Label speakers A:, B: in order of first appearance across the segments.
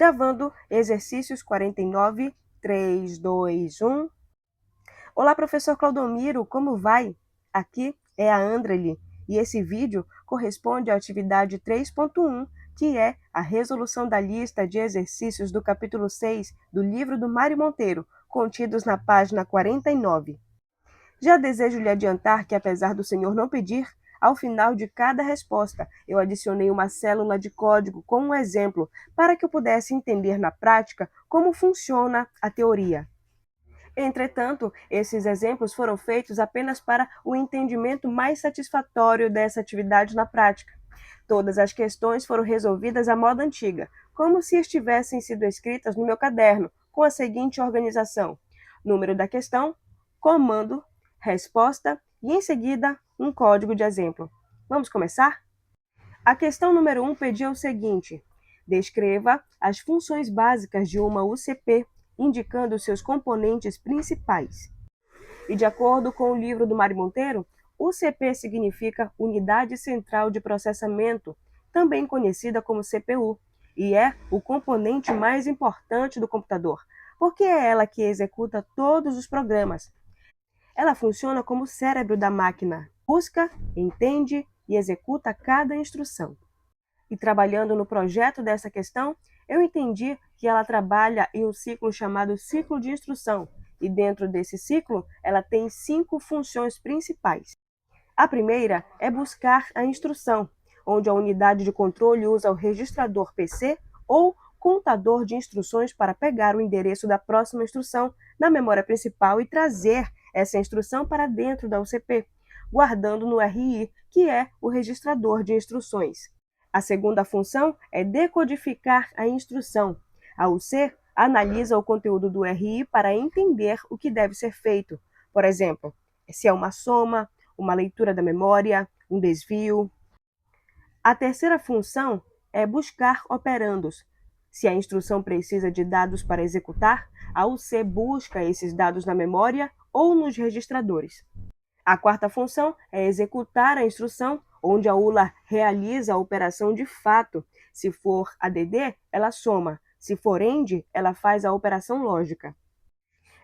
A: Gravando exercícios 49, 3, 2, 1. Olá, professor Claudomiro, como vai? Aqui é a Andreli e esse vídeo corresponde à atividade 3.1, que é a resolução da lista de exercícios do capítulo 6 do livro do Mário Monteiro, contidos na página 49. Já desejo lhe adiantar que, apesar do senhor não pedir, ao final de cada resposta, eu adicionei uma célula de código com um exemplo para que eu pudesse entender na prática como funciona a teoria. Entretanto, esses exemplos foram feitos apenas para o entendimento mais satisfatório dessa atividade na prática. Todas as questões foram resolvidas à moda antiga, como se estivessem sido escritas no meu caderno, com a seguinte organização: número da questão, comando, resposta e, em seguida, um código de exemplo. Vamos começar? A questão número 1 pedia o seguinte: descreva as funções básicas de uma UCP, indicando seus componentes principais. E de acordo com o livro do Mário Monteiro, UCP significa Unidade Central de Processamento, também conhecida como CPU, e é o componente mais importante do computador, porque é ela que executa todos os programas. Ela funciona como o cérebro da máquina, busca, entende e executa cada instrução. E trabalhando no projeto dessa questão, eu entendi que ela trabalha em um ciclo chamado ciclo de instrução, e dentro desse ciclo ela tem 5 funções principais. A primeira é buscar a instrução, onde a unidade de controle usa o registrador PC ou contador de instruções para pegar o endereço da próxima instrução na memória principal e trazer essa instrução para dentro da UCP, guardando no RI, que é o registrador de instruções. A segunda função é decodificar a instrução. A UC analisa o conteúdo do RI para entender o que deve ser feito. Por exemplo, se é uma soma, uma leitura da memória, um desvio. A terceira função é buscar operandos. Se a instrução precisa de dados para executar, a UC busca esses dados na memória ou nos registradores. A quarta função é executar a instrução, onde a ULA realiza a operação de fato. Se for ADD, ela soma. Se for AND, ela faz a operação lógica.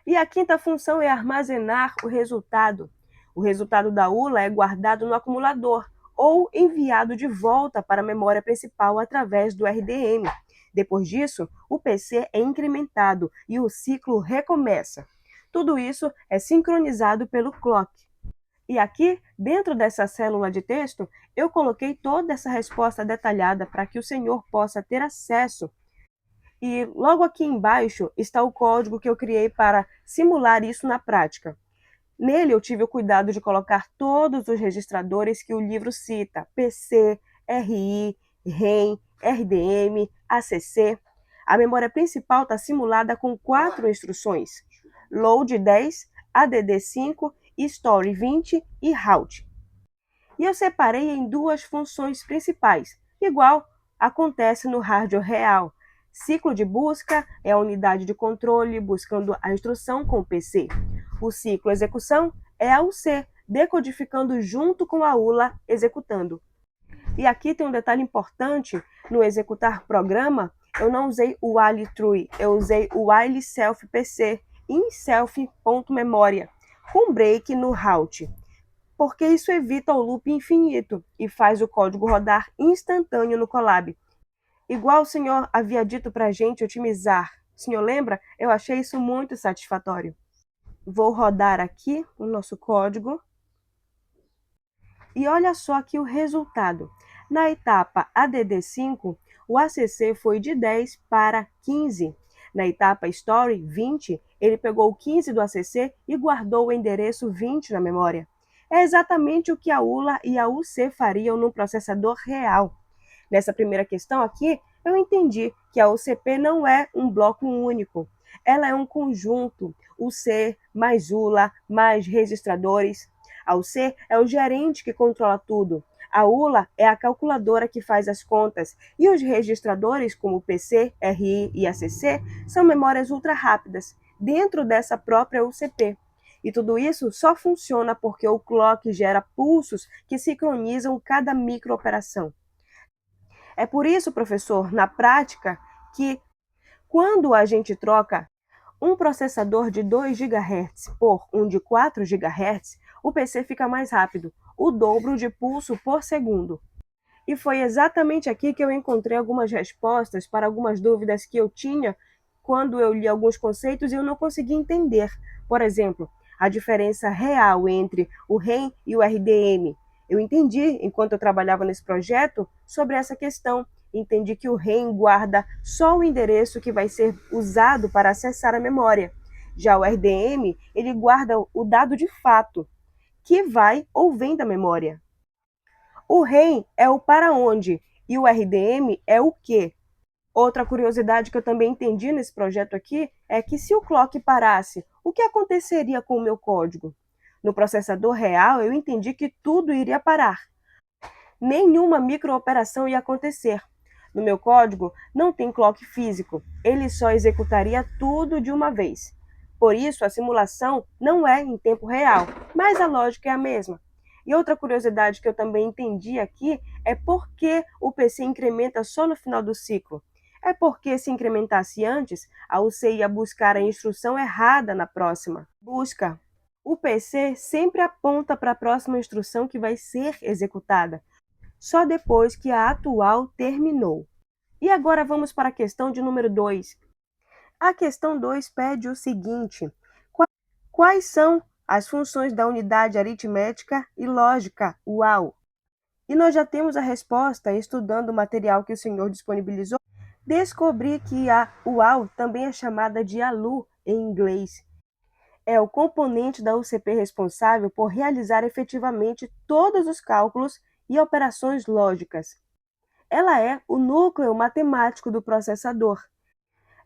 A: E a quinta função é armazenar o resultado. O resultado da ULA é guardado no acumulador ou enviado de volta para a memória principal através do RDM. Depois disso, o PC é incrementado e o ciclo recomeça. Tudo isso é sincronizado pelo clock. E aqui, dentro dessa célula de texto, eu coloquei toda essa resposta detalhada para que o senhor possa ter acesso. E logo aqui embaixo está o código que eu criei para simular isso na prática. Nele eu tive o cuidado de colocar todos os registradores que o livro cita: PC, RI, REM, RDM, ACC. A memória principal está simulada com 4 instruções: load 10, add 5, story 20 e route. E eu separei em 2 funções principais, igual acontece no hardware real. Ciclo de busca é a unidade de controle buscando a instrução com o PC. O ciclo execução é a UC, decodificando junto com a ULA executando. E aqui tem um detalhe importante: no executar programa, eu não usei o while true, eu usei o while self PC em self.memoria, com break no route, porque isso evita o loop infinito e faz o código rodar instantâneo no Colab. Igual o senhor havia dito para a gente otimizar. O senhor lembra? Eu achei isso muito satisfatório. Vou rodar aqui o nosso código. E olha só aqui o resultado. Na etapa ADD5, o ACC foi de 10 para 15. Na etapa Story 20, ele pegou o 15 do ACC e guardou o endereço 20 na memória. É exatamente o que a ULA e a UC fariam num processador real. Nessa primeira questão aqui, eu entendi que a UCP não é um bloco único. Ela é um conjunto, UC mais ULA mais registradores. A UC é o gerente que controla tudo. A ULA é a calculadora que faz as contas. E os registradores, como PC, RI e ACC, são memórias ultra rápidas, dentro dessa própria UCP. E tudo isso só funciona porque o clock gera pulsos que sincronizam cada microoperação. É por isso, professor, na prática, que Quando a gente troca um processador de 2 GHz por um de 4 GHz, o PC fica mais rápido, o dobro de pulso por segundo. E foi exatamente aqui que eu encontrei algumas respostas para algumas dúvidas que eu tinha quando eu li alguns conceitos e eu não conseguia entender. Por exemplo, a diferença real entre o REM e o RDM. Eu entendi, enquanto eu trabalhava nesse projeto, sobre essa questão. Entendi que o REM guarda só o endereço que vai ser usado para acessar a memória. Já o RDM, ele guarda o dado de fato, que vai ou vem da memória. O REM é o para onde e o RDM é o que. Outra curiosidade que eu também entendi nesse projeto aqui é que se o clock parasse, o que aconteceria com o meu código? No processador real, eu entendi que tudo iria parar. Nenhuma microoperação ia acontecer. No meu código, não tem clock físico, ele só executaria tudo de uma vez. Por isso, a simulação não é em tempo real, mas a lógica é a mesma. E outra curiosidade que eu também entendi aqui é por que o PC incrementa só no final do ciclo. É porque se incrementasse antes, a UC ia buscar a instrução errada na próxima busca. O PC sempre aponta para a próxima instrução que vai ser executada, só depois que a atual terminou. E agora vamos para a questão de número 2. A questão 2 pede o seguinte: quais são as funções da unidade aritmética e lógica UAL? E nós já temos a resposta estudando o material que o senhor disponibilizou. Descobri que a UAL também é chamada de ALU em inglês. É o componente da UCP responsável por realizar efetivamente todos os cálculos e operações lógicas. Ela é o núcleo matemático do processador.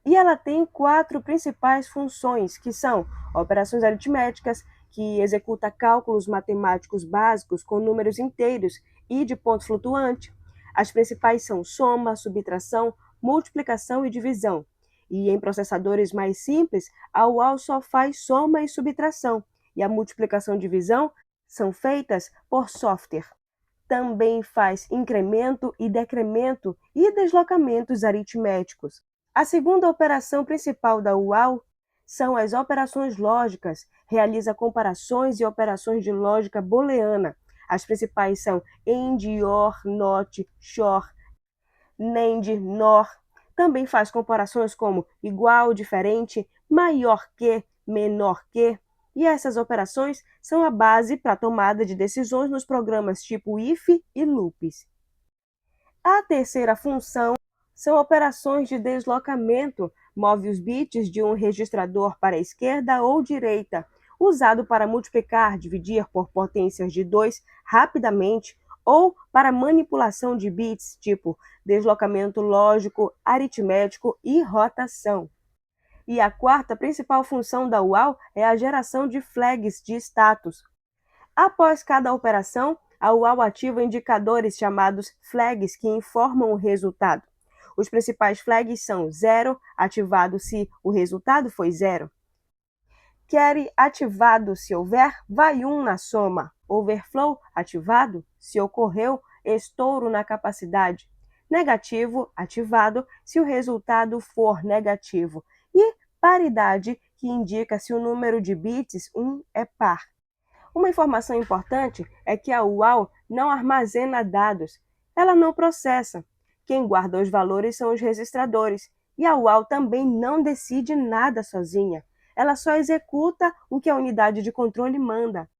A: E ela tem 4 principais funções, que são operações aritméticas, que executa cálculos matemáticos básicos com números inteiros e de ponto flutuante. As principais são soma, subtração, multiplicação e divisão. E em processadores mais simples, a UAL só faz soma e subtração, e a multiplicação e divisão são feitas por software. Também faz incremento e decremento e deslocamentos aritméticos. A segunda operação principal da UAL são as operações lógicas, realiza comparações e operações de lógica booleana. As principais são AND, OR, NOT, XOR, NAND, NOR. Também faz comparações como igual, diferente, maior que, menor que. E essas operações são a base para a tomada de decisões nos programas tipo if e loops. A terceira função são operações de deslocamento, move os bits de um registrador para a esquerda ou direita, usado para multiplicar, dividir por potências de 2 rapidamente, ou para manipulação de bits, tipo deslocamento lógico, aritmético e rotação. E a quarta principal função da UAL é a geração de flags de status. Após cada operação, a UAL ativa indicadores chamados flags que informam o resultado. Os principais flags são 0, ativado se o resultado foi 0. Carry ativado se houver, vai 1 na soma. Overflow ativado se ocorreu estouro na capacidade. Negativo ativado se o resultado for negativo. E paridade, que indica se o número de bits 1 é par. Uma informação importante é que a UAL não armazena dados, ela não processa. Quem guarda os valores são os registradores, e a UAL também não decide nada sozinha. Ela só executa o que a unidade de controle manda.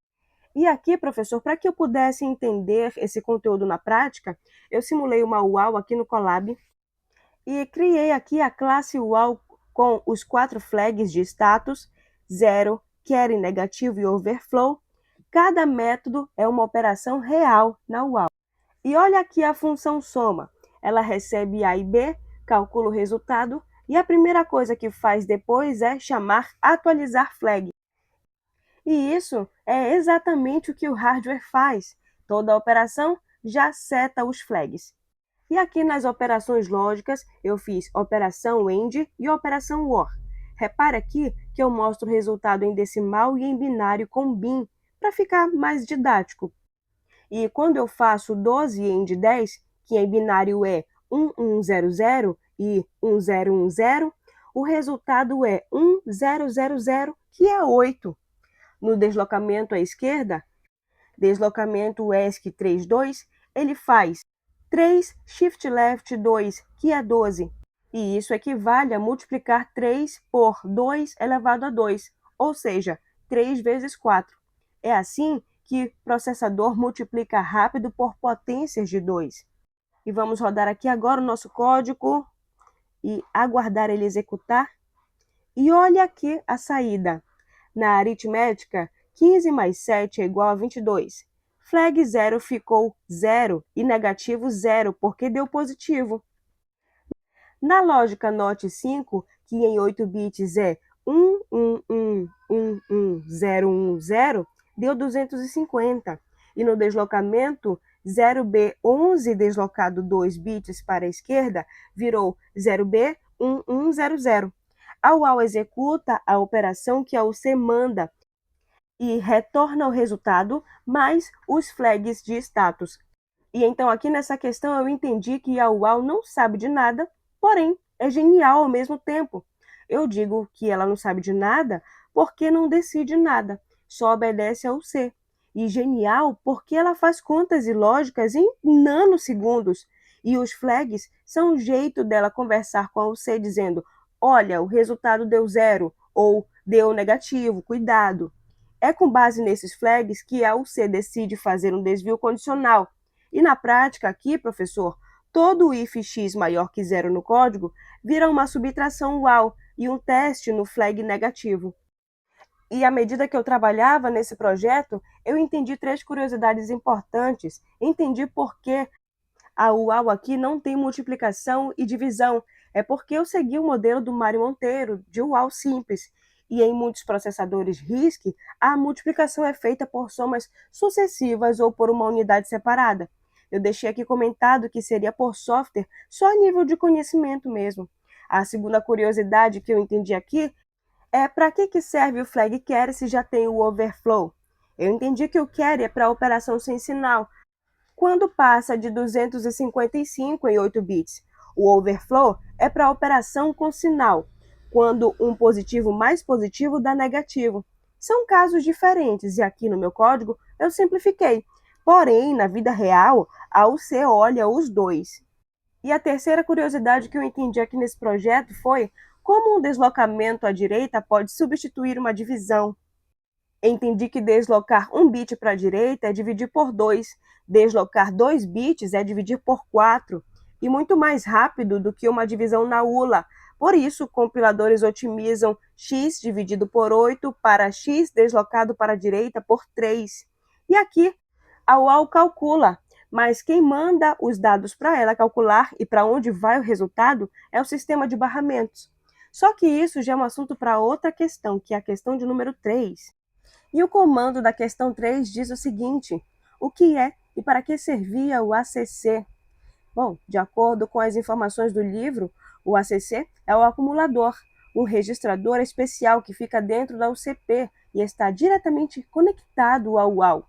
A: E aqui, professor, para que eu pudesse entender esse conteúdo na prática, eu simulei uma UAL aqui no Colab e criei aqui a classe UAL com os 4 flags de status, 0, carry negativo e overflow. Cada método é uma operação real na UAL. E olha aqui a função soma. Ela recebe A e B, calcula o resultado, e a primeira coisa que faz depois é chamar atualizar flag. E isso é exatamente o que o hardware faz. Toda operação já seta os flags. E aqui nas operações lógicas, eu fiz operação AND e operação OR. Repare aqui que eu mostro o resultado em decimal e em binário com bin, para ficar mais didático. E quando eu faço 12 AND 10, que em binário é 1100 e 1010, o resultado é 1000, que é 8. No deslocamento à esquerda, deslocamento ESC 32, ele faz 3 shift left 2, que é 12. E isso equivale a multiplicar 3 por 2 elevado a 2, ou seja, 3 vezes 4. É assim que o processador multiplica rápido por potências de 2. E vamos rodar aqui agora o nosso código e aguardar ele executar. E olha aqui a saída. Na aritmética, 15 mais 7 é igual a 22. Flag 0 ficou 0 e negativo 0, porque deu positivo. Na lógica NOT 5, que em 8 bits é 111111010, deu 250. E no deslocamento 0B11 deslocado 2 bits para a esquerda virou 0B1100. A UAL executa a operação que a UC manda e retorna o resultado mais os flags de status. E então aqui nessa questão eu entendi que a UAL não sabe de nada, porém é genial ao mesmo tempo. Eu digo que ela não sabe de nada porque não decide nada, só obedece ao C. E genial porque ela faz contas ilógicas em nanosegundos. E os flags são um jeito dela conversar com a UC dizendo: olha, o resultado deu 0 ou deu negativo, cuidado. É com base nesses flags que a UC decide fazer um desvio condicional. E na prática aqui, professor, todo if x maior que 0 no código vira uma subtração UAL e um teste no flag negativo. E à medida que eu trabalhava nesse projeto, eu entendi 3 curiosidades importantes. Entendi por que a UAL aqui não tem multiplicação e divisão. É porque eu segui o modelo do Mário Monteiro, de UAL simples. E em muitos processadores RISC, a multiplicação é feita por somas sucessivas ou por uma unidade separada. Eu deixei aqui comentado que seria por software, só a nível de conhecimento mesmo. A segunda curiosidade que eu entendi aqui é para que serve o flag carry se já tem o overflow. Eu entendi que o carry é para operação sem sinal, quando passa de 255 em 8 bits. O overflow é para operação com sinal, quando um positivo mais positivo dá negativo. São casos diferentes e aqui no meu código eu simplifiquei. Porém, na vida real, a UC olha os dois. E a terceira curiosidade que eu entendi aqui nesse projeto foi como um deslocamento à direita pode substituir uma divisão. Entendi que deslocar um bit para a direita é dividir por 2, deslocar 2 bits é dividir por 4, e muito mais rápido do que uma divisão na ULA. Por isso, compiladores otimizam x dividido por 8 para x deslocado para a direita por 3. E aqui, a UAL calcula, mas quem manda os dados para ela calcular e para onde vai o resultado é o sistema de barramentos. Só que isso já é um assunto para outra questão, que é a questão de número 3. E o comando da questão 3 diz o seguinte: o que é e para que servia o ACC? Bom, de acordo com as informações do livro, o ACC é o acumulador, um registrador especial que fica dentro da UCP e está diretamente conectado ao UAL.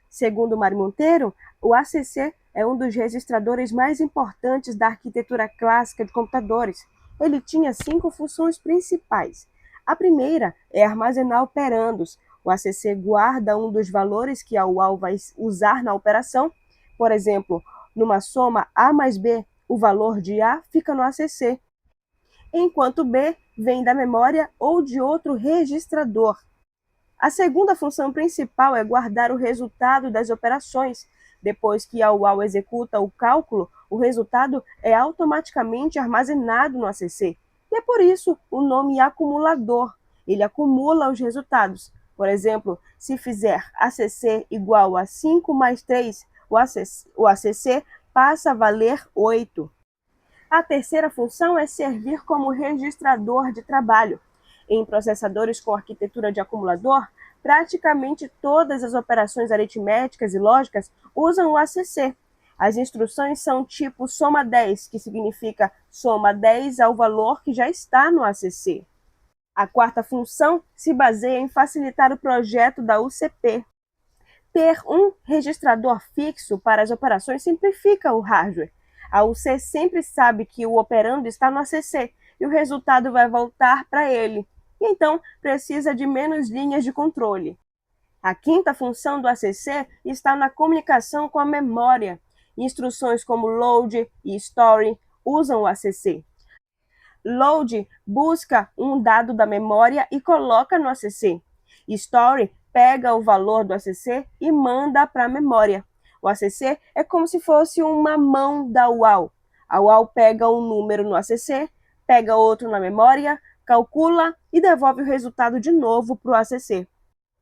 A: Segundo Mário Monteiro, o ACC é um dos registradores mais importantes da arquitetura clássica de computadores. Ele tinha 5 funções principais. A primeira é armazenar operandos. O ACC guarda um dos valores que a UAL vai usar na operação. Por exemplo, numa soma A mais B, o valor de A fica no ACC, enquanto B vem da memória ou de outro registrador. A segunda função principal é guardar o resultado das operações. Depois que a UAL executa o cálculo, o resultado é automaticamente armazenado no ACC. E é por isso o nome acumulador. Ele acumula os resultados. Por exemplo, se fizer ACC igual a 5 mais 3, o ACC passa a valer 8. A terceira função é servir como registrador de trabalho. Em processadores com arquitetura de acumulador, praticamente todas as operações aritméticas e lógicas usam o ACC. As instruções são tipo soma 10, que significa soma 10 ao valor que já está no ACC. A quarta função se baseia em facilitar o projeto da UCP. Ter um registrador fixo para as operações simplifica o hardware. A UC sempre sabe que o operando está no ACC e o resultado vai voltar para ele. Então, precisa de menos linhas de controle. A quinta função do ACC está na comunicação com a memória. Instruções como load e store usam o ACC. Load busca um dado da memória e coloca no ACC. Store pega o valor do ACC e manda para a memória. O ACC é como se fosse uma mão da UAL. A UAL pega um número no ACC, pega outro na memória, calcula e devolve o resultado de novo para o ACC.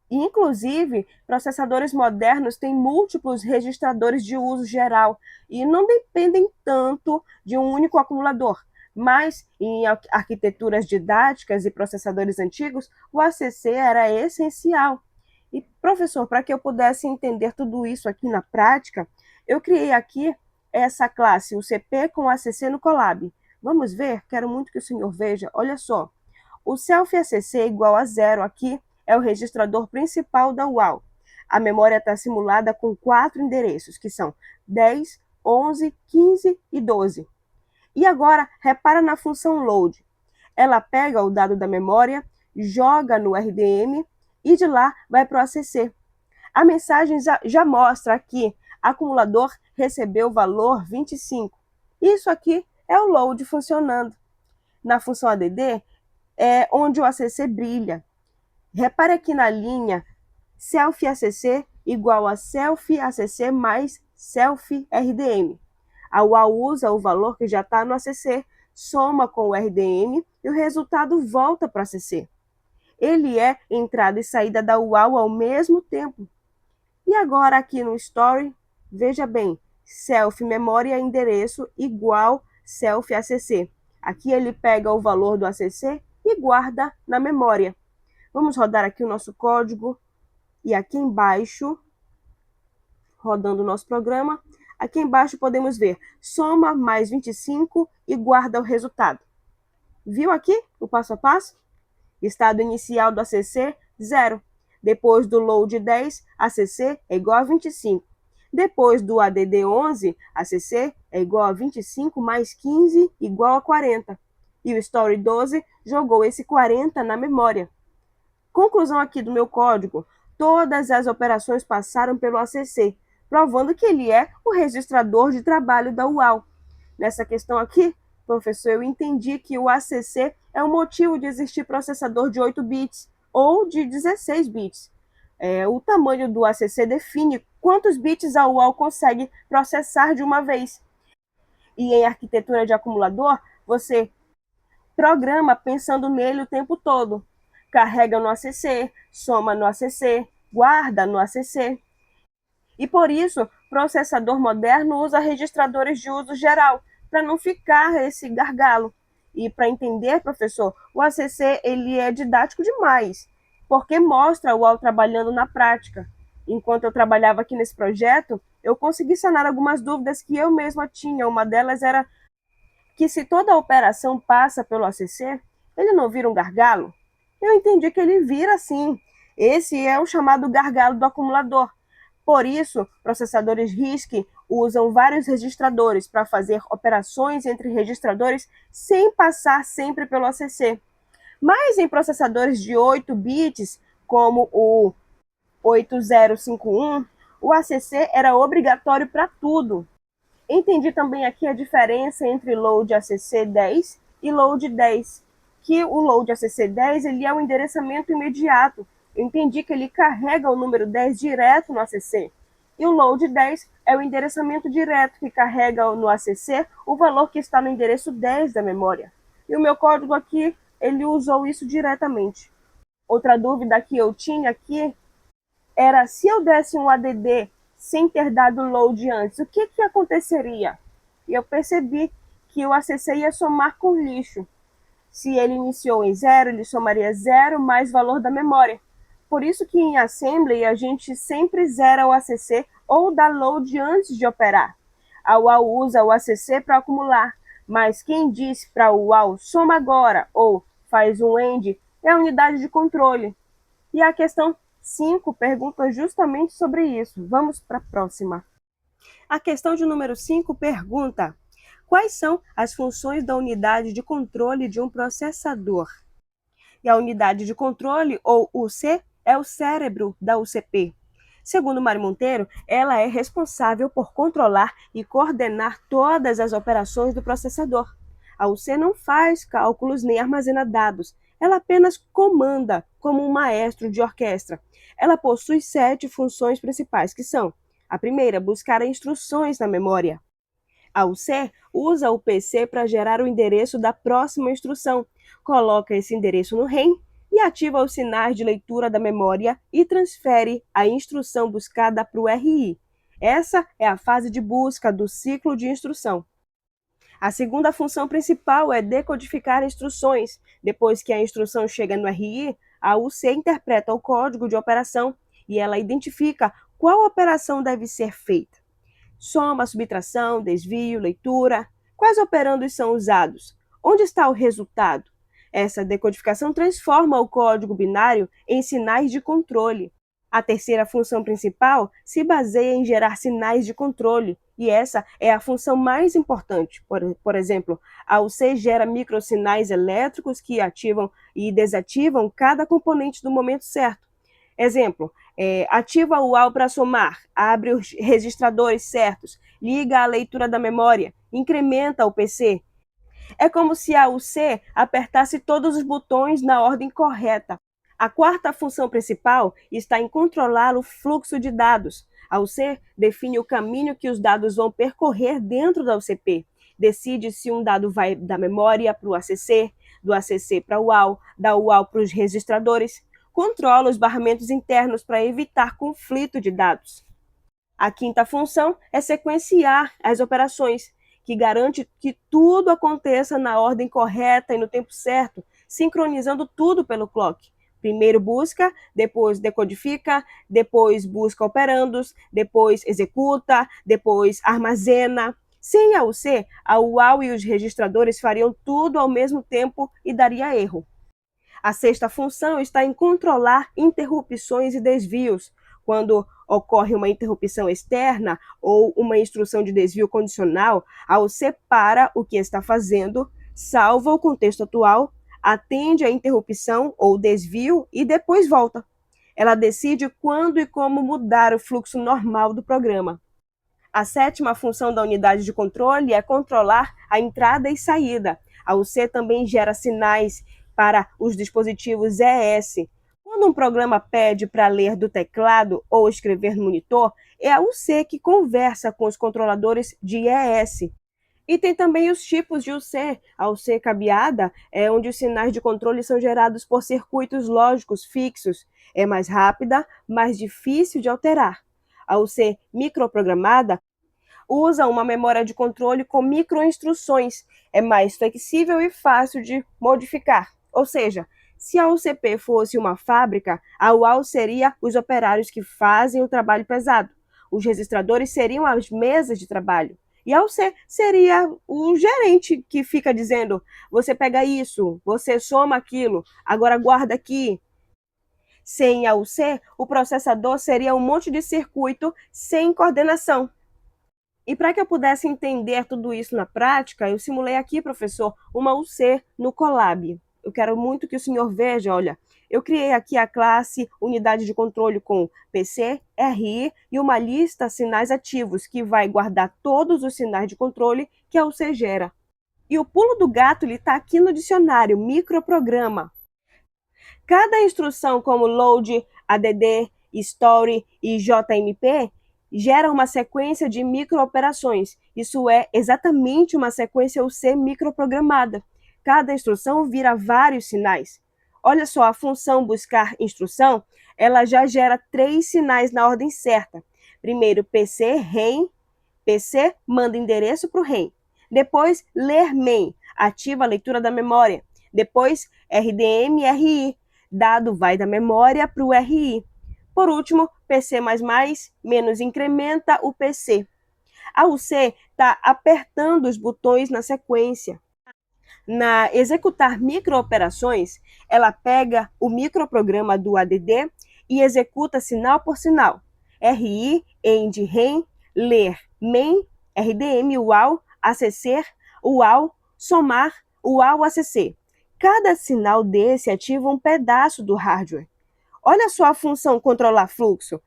A: Inclusive, processadores modernos têm múltiplos registradores de uso geral e não dependem tanto de um único acumulador. Mas, em arquiteturas didáticas e processadores antigos, o ACC era essencial. E, professor, para que eu pudesse entender tudo isso aqui na prática, eu criei aqui essa classe, o CP com ACC no Colab. Vamos ver? Quero muito que o senhor veja. Olha só, o self-ACC igual a 0 aqui é o registrador principal da UAL. A memória está simulada com 4 endereços, que são 10, 11, 15 e 12. E agora, repara na função load. Ela pega o dado da memória, joga no RDM e de lá vai para o ACC. A mensagem já mostra aqui, acumulador recebeu o valor 25. Isso aqui é o load funcionando. Na função ADD é onde o ACC brilha. Repare aqui na linha self-ACC igual a self-ACC mais self-RDM. A UAL usa o valor que já está no ACC, soma com o RDM e o resultado volta para o ACC. Ele é entrada e saída da UAL ao mesmo tempo. E agora aqui no Story, veja bem, self-memória endereço igual self-ACC. Aqui ele pega o valor do ACC e guarda na memória. Vamos rodar aqui o nosso código e aqui embaixo, rodando o nosso programa, aqui embaixo podemos ver soma mais 25 e guarda o resultado. Viu aqui o passo a passo? Estado inicial do ACC, 0. Depois do load 10, ACC é igual a 25. Depois do ADD 11, ACC é igual a 25 mais 15 igual a 40. E o Story 12 jogou esse 40 na memória. Conclusão aqui do meu código, todas as operações passaram pelo ACC, provando que ele é o registrador de trabalho da UAL. Nessa questão aqui, professor, eu entendi que o ACC é o motivo de existir processador de 8 bits ou de 16 bits. O tamanho do ACC define quantos bits a UAL consegue processar de uma vez. E em arquitetura de acumulador, você programa pensando nele o tempo todo. Carrega no ACC, soma no ACC, guarda no ACC. E por isso, processador moderno usa registradores de uso geral, para não ficar esse gargalo. E para entender, professor, o ACC ele é didático demais, porque mostra o UAL trabalhando na prática. Enquanto eu trabalhava aqui nesse projeto, eu consegui sanar algumas dúvidas que eu mesma tinha. Uma delas era que se toda a operação passa pelo ACC, ele não vira um gargalo? Eu entendi que ele vira sim. Esse é o chamado gargalo do acumulador. Por isso, processadores RISC usam vários registradores para fazer operações entre registradores sem passar sempre pelo ACC. Mas em processadores de 8 bits, como o 8051, o ACC era obrigatório para tudo. Entendi também aqui a diferença entre load ACC 10 e load 10, que o load ACC 10 ele é um endereçamento imediato. Eu entendi que ele carrega o número 10 direto no ACC. E o load 10 é o endereçamento direto que carrega no ACC o valor que está no endereço 10 da memória. E o meu código aqui, ele usou isso diretamente. Outra dúvida que eu tinha aqui era se eu desse um ADD sem ter dado load antes, o que aconteceria? E eu percebi que o ACC ia somar com lixo. Se ele iniciou em 0, ele somaria 0 mais valor da memória. Por isso que em Assembly a gente sempre zera o ACC ou dá load antes de operar. A UAL usa o ACC para acumular, mas quem disse para o UAL soma agora ou faz um AND é a unidade de controle. E a questão 5 pergunta justamente sobre isso. Vamos para a próxima. A questão de número 5 pergunta: Quais são as funções da unidade de controle de um processador? E a unidade de controle, ou UC, é o cérebro da UCP. Segundo Mário Monteiro, ela é responsável por controlar e coordenar todas as operações do processador. A UC não faz cálculos nem armazena dados, ela apenas comanda, como um maestro de orquestra. Ela possui 7 funções principais, que são: a primeira, buscar instruções na memória. A UC usa o PC para gerar o endereço da próxima instrução, coloca esse endereço no REM e ativa os sinais de leitura da memória e transfere a instrução buscada para o RI. Essa é a fase de busca do ciclo de instrução. A segunda função principal é decodificar instruções. Depois que a instrução chega no RI, a UC interpreta o código de operação e ela identifica qual operação deve ser feita. Soma, subtração, desvio, leitura. Quais operandos são usados? Onde está o resultado? Essa decodificação transforma o código binário em sinais de controle. A terceira função principal se baseia em gerar sinais de controle, e essa é a função mais importante. Por exemplo, a UC gera microsinais elétricos que ativam e desativam cada componente no momento certo. Exemplo, ativa o UAL para somar, abre os registradores certos, liga a leitura da memória, incrementa o PC. É como se a UC apertasse todos os botões na ordem correta. A quarta função principal está em controlar o fluxo de dados. A UC define o caminho que os dados vão percorrer dentro da UCP. Decide se um dado vai da memória para o ACC, do ACC para o UAL, da UAL para os registradores. Controla os barramentos internos para evitar conflito de dados. A quinta função é sequenciar as operações, que garante que tudo aconteça na ordem correta e no tempo certo, sincronizando tudo pelo clock. Primeiro busca, depois decodifica, depois busca operandos, depois executa, depois armazena. Sem a UC, a UAL e os registradores fariam tudo ao mesmo tempo e daria erro. A sexta função está em controlar interrupções e desvios. Quando ocorre uma interrupção externa ou uma instrução de desvio condicional, a UC para o que está fazendo, salva o contexto atual, atende a interrupção ou desvio e depois volta. Ela decide quando e como mudar o fluxo normal do programa. A sétima função da unidade de controle é controlar a entrada e saída. A UC também gera sinais para os dispositivos ES. Quando um programa pede para ler do teclado ou escrever no monitor, é a UC que conversa com os controladores de ES. E tem também os tipos de UC. A UC cabeada é onde os sinais de controle são gerados por circuitos lógicos fixos. É mais rápida, mais difícil de alterar. A UC microprogramada usa uma memória de controle com microinstruções. É mais flexível e fácil de modificar. Ou seja, se a UCP fosse uma fábrica, a UAL seria os operários que fazem o trabalho pesado. Os registradores seriam as mesas de trabalho. E a UC seria o gerente que fica dizendo: você pega isso, você soma aquilo, agora guarda aqui. Sem a UC, o processador seria um monte de circuito sem coordenação. E para que eu pudesse entender tudo isso na prática, eu simulei aqui, professor, uma UC no Colab. Eu quero muito que o senhor veja, olha, eu criei aqui a classe unidade de controle com PC, RI e uma lista sinais ativos, que vai guardar todos os sinais de controle que a UC gera. E o pulo do gato está aqui no dicionário, microprograma. Cada instrução como load, add, story e jmp gera uma sequência de microoperações. Isso é exatamente uma sequência UC microprogramada. Cada instrução vira vários sinais. Olha só, a função buscar instrução, ela já gera 3 sinais na ordem certa. Primeiro, PC, REM. PC manda endereço para o REM. Depois, ler main, ativa a leitura da memória. Depois, RDM, RI. Dado vai da memória para o RI. Por último, PC++ menos incrementa o PC. A UC está apertando os botões na sequência. Na executar microoperações, ela pega o microprograma do ADD e executa sinal por sinal. RI, END, REM, ler, main, RDM, UAL, ACC, UAL, somar, UAL ACC. Cada sinal desse ativa um pedaço do hardware. Olha só a função controlar fluxo.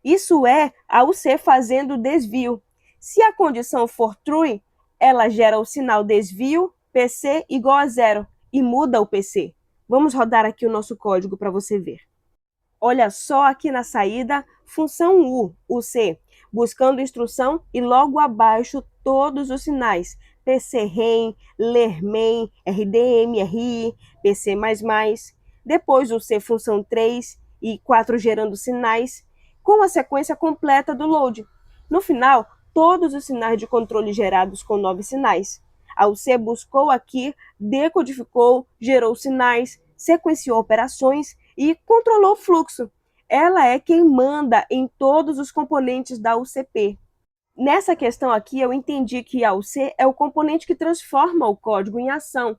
A: Isso é a UC fazendo desvio. Se a condição for true, ela gera o sinal desvio, PC igual a 0, e muda o PC. Vamos rodar aqui o nosso código para você ver. Olha só aqui na saída, função UC, buscando instrução e logo abaixo todos os sinais. PC-REM, ler-MEM, RDM, RI, PC++. Depois o C função 3 e 4 gerando sinais, com a sequência completa do load. No final, todos os sinais de controle gerados com 9 sinais. A UC buscou aqui, decodificou, gerou sinais, sequenciou operações e controlou o fluxo. Ela é quem manda em todos os componentes da UCP. Nessa questão aqui, eu entendi que a UC é o componente que transforma o código em ação.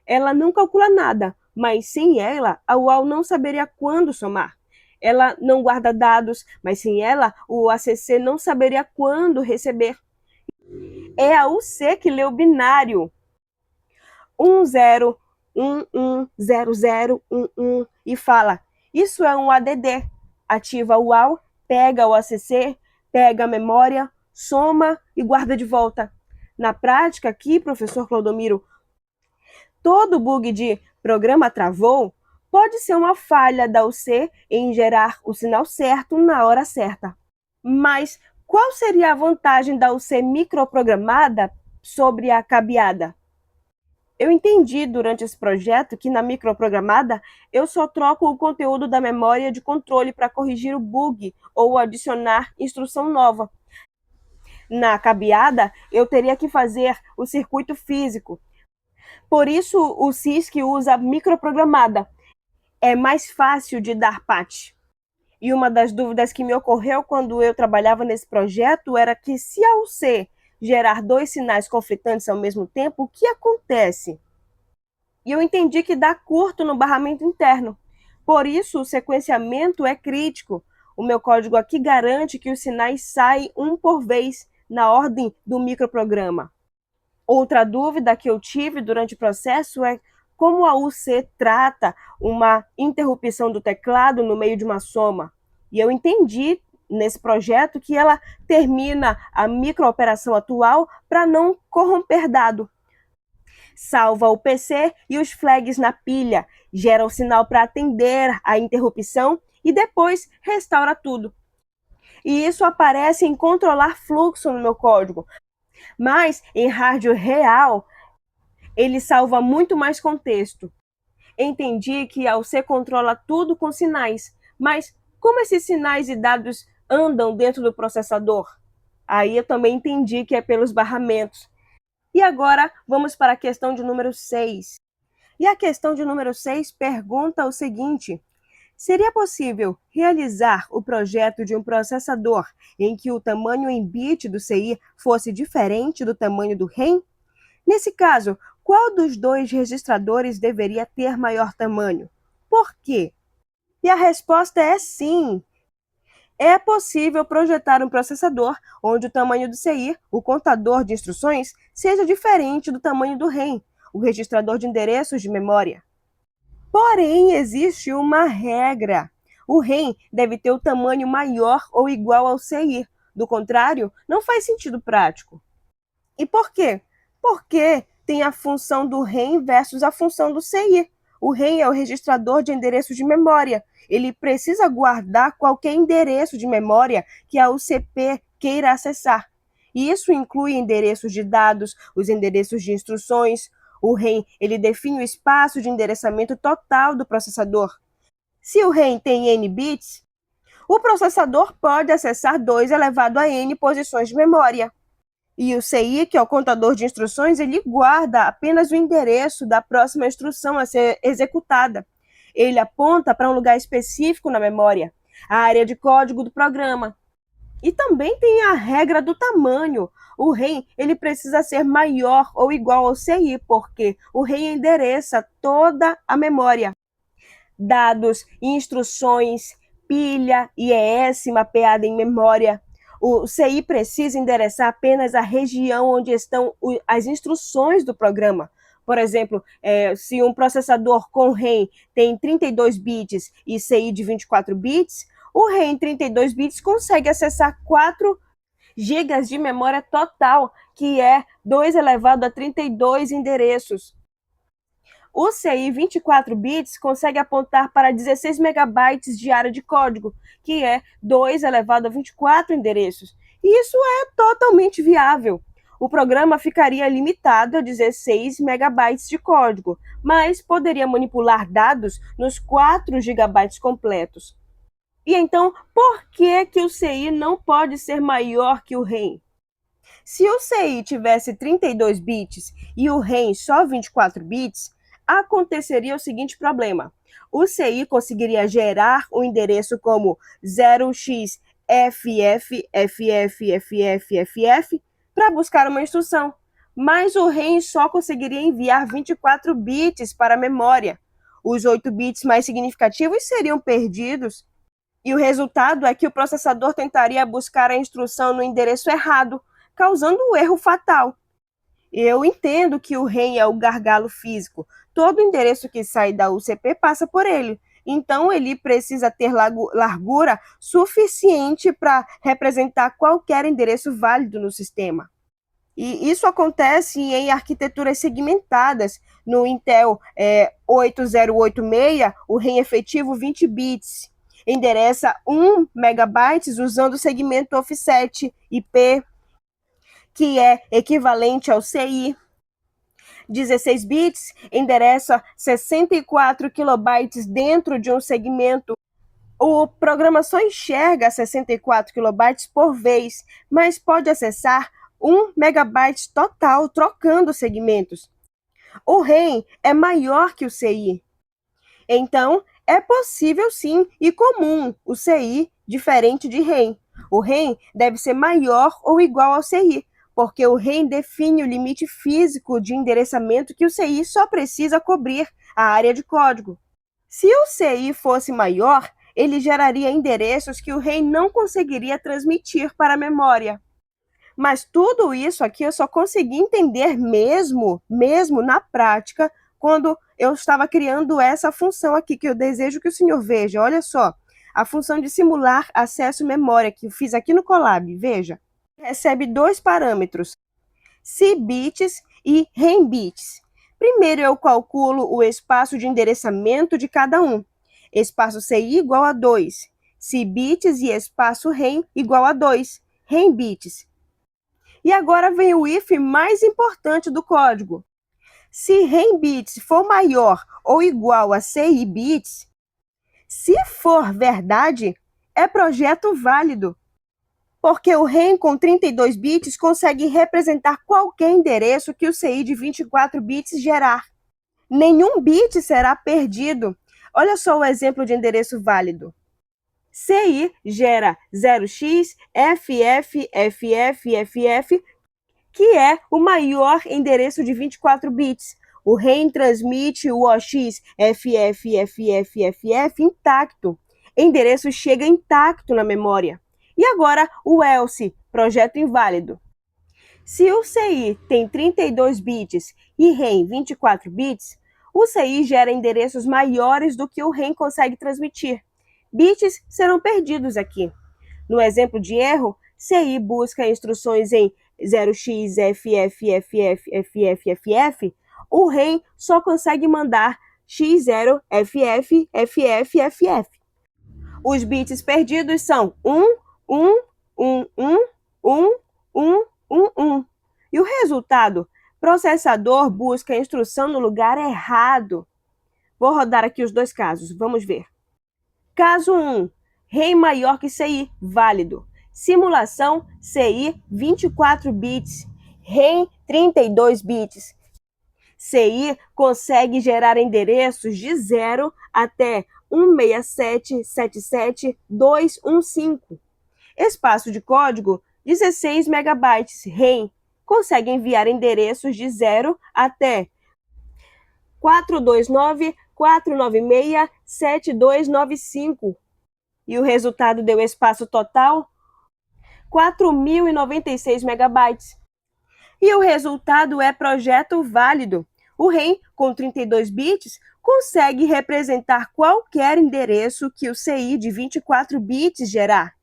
A: Ela não calcula nada, mas sem ela, a UAL não saberia quando somar. Ela não guarda dados, mas sem ela, o ACC não saberia quando receber. É a UC que lê o binário 10, 11, 00, 11 e fala, isso é um ADD. Ativa o UAL, pega o ACC, pega a memória, soma e guarda de volta. Na prática aqui, professor Claudomiro, todo bug de programa travou pode ser uma falha da UC em gerar o sinal certo na hora certa. Mas qual seria a vantagem da UC microprogramada sobre a cabeada? Eu entendi durante esse projeto que na microprogramada eu só troco o conteúdo da memória de controle para corrigir o bug ou adicionar instrução nova. Na cabeada, eu teria que fazer o circuito físico. Por isso, o CISC usa microprogramada. É mais fácil de dar patch. E uma das dúvidas que me ocorreu quando eu trabalhava nesse projeto era que se a UC gerar 2 sinais conflitantes ao mesmo tempo, o que acontece? E eu entendi que dá curto no barramento interno. Por isso, o sequenciamento é crítico. O meu código aqui garante que os sinais saem um por vez, na ordem do microprograma. Outra dúvida que eu tive durante o processo é como a UC trata uma interrupção do teclado no meio de uma soma. E eu entendi nesse projeto que ela termina a microoperação atual para não corromper dado. Salva o PC e os flags na pilha, gera o sinal para atender a interrupção e depois restaura tudo. E isso aparece em controlar fluxo no meu código. Mas em hardware real, ele salva muito mais contexto. Entendi que a UC controla tudo com sinais, mas como esses sinais e dados andam dentro do processador? Aí eu também entendi que é pelos barramentos. E agora vamos para a questão de número 6. E a questão de número 6 pergunta o seguinte: seria possível realizar o projeto de um processador em que o tamanho em bit do CI fosse diferente do tamanho do REM? Nesse caso, qual dos 2 registradores deveria ter maior tamanho? Por quê? E a resposta é sim. É possível projetar um processador onde o tamanho do CI, o contador de instruções, seja diferente do tamanho do REM, o registrador de endereços de memória. Porém, existe uma regra. O REM deve ter o tamanho maior ou igual ao CI. Do contrário, não faz sentido prático. E por quê? Porque tem a função do REM versus a função do CI. O REM é o registrador de endereços de memória. Ele precisa guardar qualquer endereço de memória que a UCP queira acessar. E isso inclui endereços de dados, os endereços de instruções. O REM ele define o espaço de endereçamento total do processador. Se o REM tem n bits, o processador pode acessar 2 elevado a n posições de memória. E o CI, que é o contador de instruções, ele guarda apenas o endereço da próxima instrução a ser executada. Ele aponta para um lugar específico na memória, a área de código do programa. E também tem a regra do tamanho. O REM ele precisa ser maior ou igual ao CI, porque o REM endereça toda a memória. Dados, instruções, pilha, IES mapeada em memória. O CI precisa endereçar apenas a região onde estão as instruções do programa. Por exemplo, se um processador com RAM tem 32 bits e CI de 24 bits, o RAM 32 bits consegue acessar 4 GB de memória total, que é 2 elevado a 32 endereços. O CI 24 bits consegue apontar para 16 megabytes de área de código, que é 2 elevado a 24 endereços. E isso é totalmente viável. O programa ficaria limitado a 16 megabytes de código, mas poderia manipular dados nos 4 gigabytes completos. E então, por que o CI não pode ser maior que o RAM? Se o CI tivesse 32 bits e o RAM só 24 bits, aconteceria o seguinte problema. O CI conseguiria gerar um endereço como 0xFFFFFFF para buscar uma instrução, mas o RAM só conseguiria enviar 24 bits para a memória. Os 8 bits mais significativos seriam perdidos. E o resultado é que o processador tentaria buscar a instrução no endereço errado, causando um erro fatal. Eu entendo que o RAM é o gargalo físico. Todo endereço que sai da UCP passa por ele. Então, ele precisa ter largura suficiente para representar qualquer endereço válido no sistema. E isso acontece em arquiteturas segmentadas. No Intel 8086, o RAM efetivo 20 bits endereça 1 megabytes usando o segmento offset IP, que é equivalente ao CI. 16 bits endereça 64 kilobytes dentro de um segmento. O programa só enxerga 64 kilobytes por vez, mas pode acessar 1 megabyte total trocando segmentos. O RAM é maior que o CI. Então, é possível sim e comum o CI diferente de RAM. O RAM deve ser maior ou igual ao CI, porque o RAM define o limite físico de endereçamento que o CI só precisa cobrir, a área de código. Se o CI fosse maior, ele geraria endereços que o RAM não conseguiria transmitir para a memória. Mas tudo isso aqui eu só consegui entender mesmo na prática, quando eu estava criando essa função aqui, que eu desejo que o senhor veja. Olha só, a função de simular acesso memória, que eu fiz aqui no Colab, veja. Recebe 2 parâmetros, cbits e rambits. Primeiro eu calculo o espaço de endereçamento de cada um. Espaço CI igual a 2, cbits e espaço RAM igual a 2, rambits. E agora vem o if mais importante do código. Se rambits for maior ou igual a CI bits, se for verdade, é projeto válido, porque o RAM com 32 bits consegue representar qualquer endereço que o CI de 24 bits gerar. Nenhum bit será perdido. Olha só o exemplo de endereço válido. CI gera 0xFFFFF, que é o maior endereço de 24 bits. O RAM transmite o OX FFFFFF intacto. Endereço chega intacto na memória. E agora o else, projeto inválido. Se o CI tem 32 bits e RAM 24 bits, o CI gera endereços maiores do que o RAM consegue transmitir. Bits serão perdidos aqui. No exemplo de erro, CI busca instruções em 0xFFFFFFF, o RAM só consegue mandar x0FFFFF. Os bits perdidos são 1, 1, 1, 1, 1, 1, 1, 1. E o resultado? Processador busca a instrução no lugar errado. Vou rodar aqui os 2 casos, vamos ver. Caso 1, RAM maior que CI, válido. Simulação CI 24 bits, RAM 32 bits. CI consegue gerar endereços de 0 até 167.77.215. Espaço de código 16 megabytes. RAM consegue enviar endereços de 0 até 429.496.7295. E o resultado deu espaço total 4.096 megabytes. E o resultado é projeto válido. O REM, com 32 bits, consegue representar qualquer endereço que o CI de 24 bits gerar.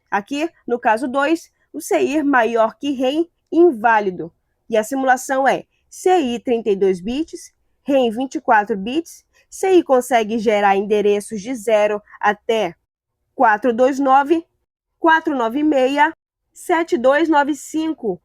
A: Aqui, no caso 2, o CI maior que REM inválido. E a simulação é CI 32 bits, REM 24 bits, CI consegue gerar endereços de 0 até 429, 496, 7295.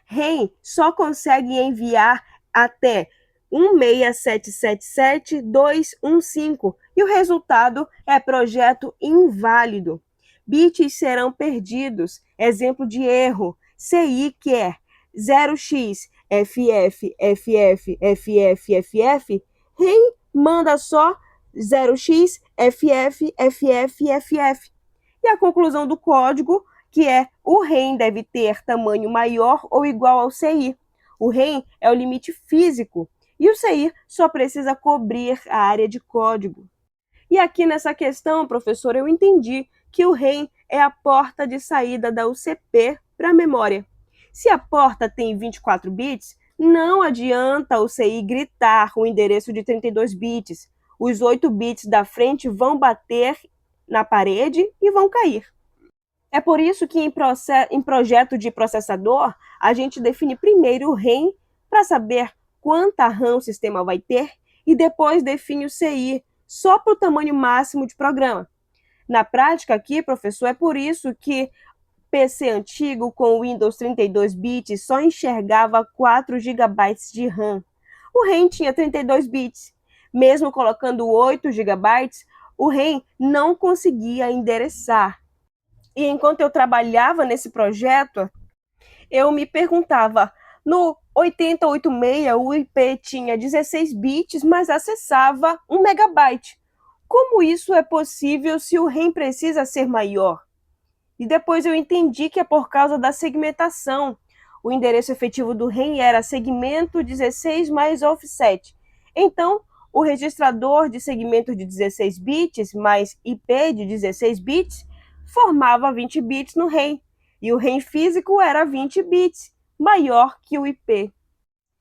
A: REM só consegue enviar até 16777.215 e o resultado é projeto inválido. Bits serão perdidos. Exemplo de erro: CI quer 0x FF FF FF FF, REM manda só 0x FF FF FF. E a conclusão do código, que é o REM deve ter tamanho maior ou igual ao CI. O REM é o limite físico e o CI só precisa cobrir a área de código. E aqui nessa questão, professor, eu entendi que o REM é a porta de saída da UCP para a memória. Se a porta tem 24 bits, não adianta o CI gritar o endereço de 32 bits. Os 8 bits da frente vão bater na parede e vão cair. É por isso que em projeto de processador, a gente define primeiro o REM para saber quanta RAM o sistema vai ter e depois define o CI só para o tamanho máximo de programa. Na prática aqui, professor, é por isso que PC antigo com Windows 32 bits só enxergava 4 GB de RAM. O REM tinha 32 bits. Mesmo colocando 8 GB, o REM não conseguia endereçar. E enquanto eu trabalhava nesse projeto, eu me perguntava, no 8086 o IP tinha 16 bits, mas acessava 1 megabyte. Como isso é possível se o REM precisa ser maior? E depois eu entendi que é por causa da segmentação. O endereço efetivo do REM era segmento 16 mais offset. Então, o registrador de segmento de 16 bits mais IP de 16 bits formava 20 bits no REM, e o REM físico era 20 bits, maior que o IP.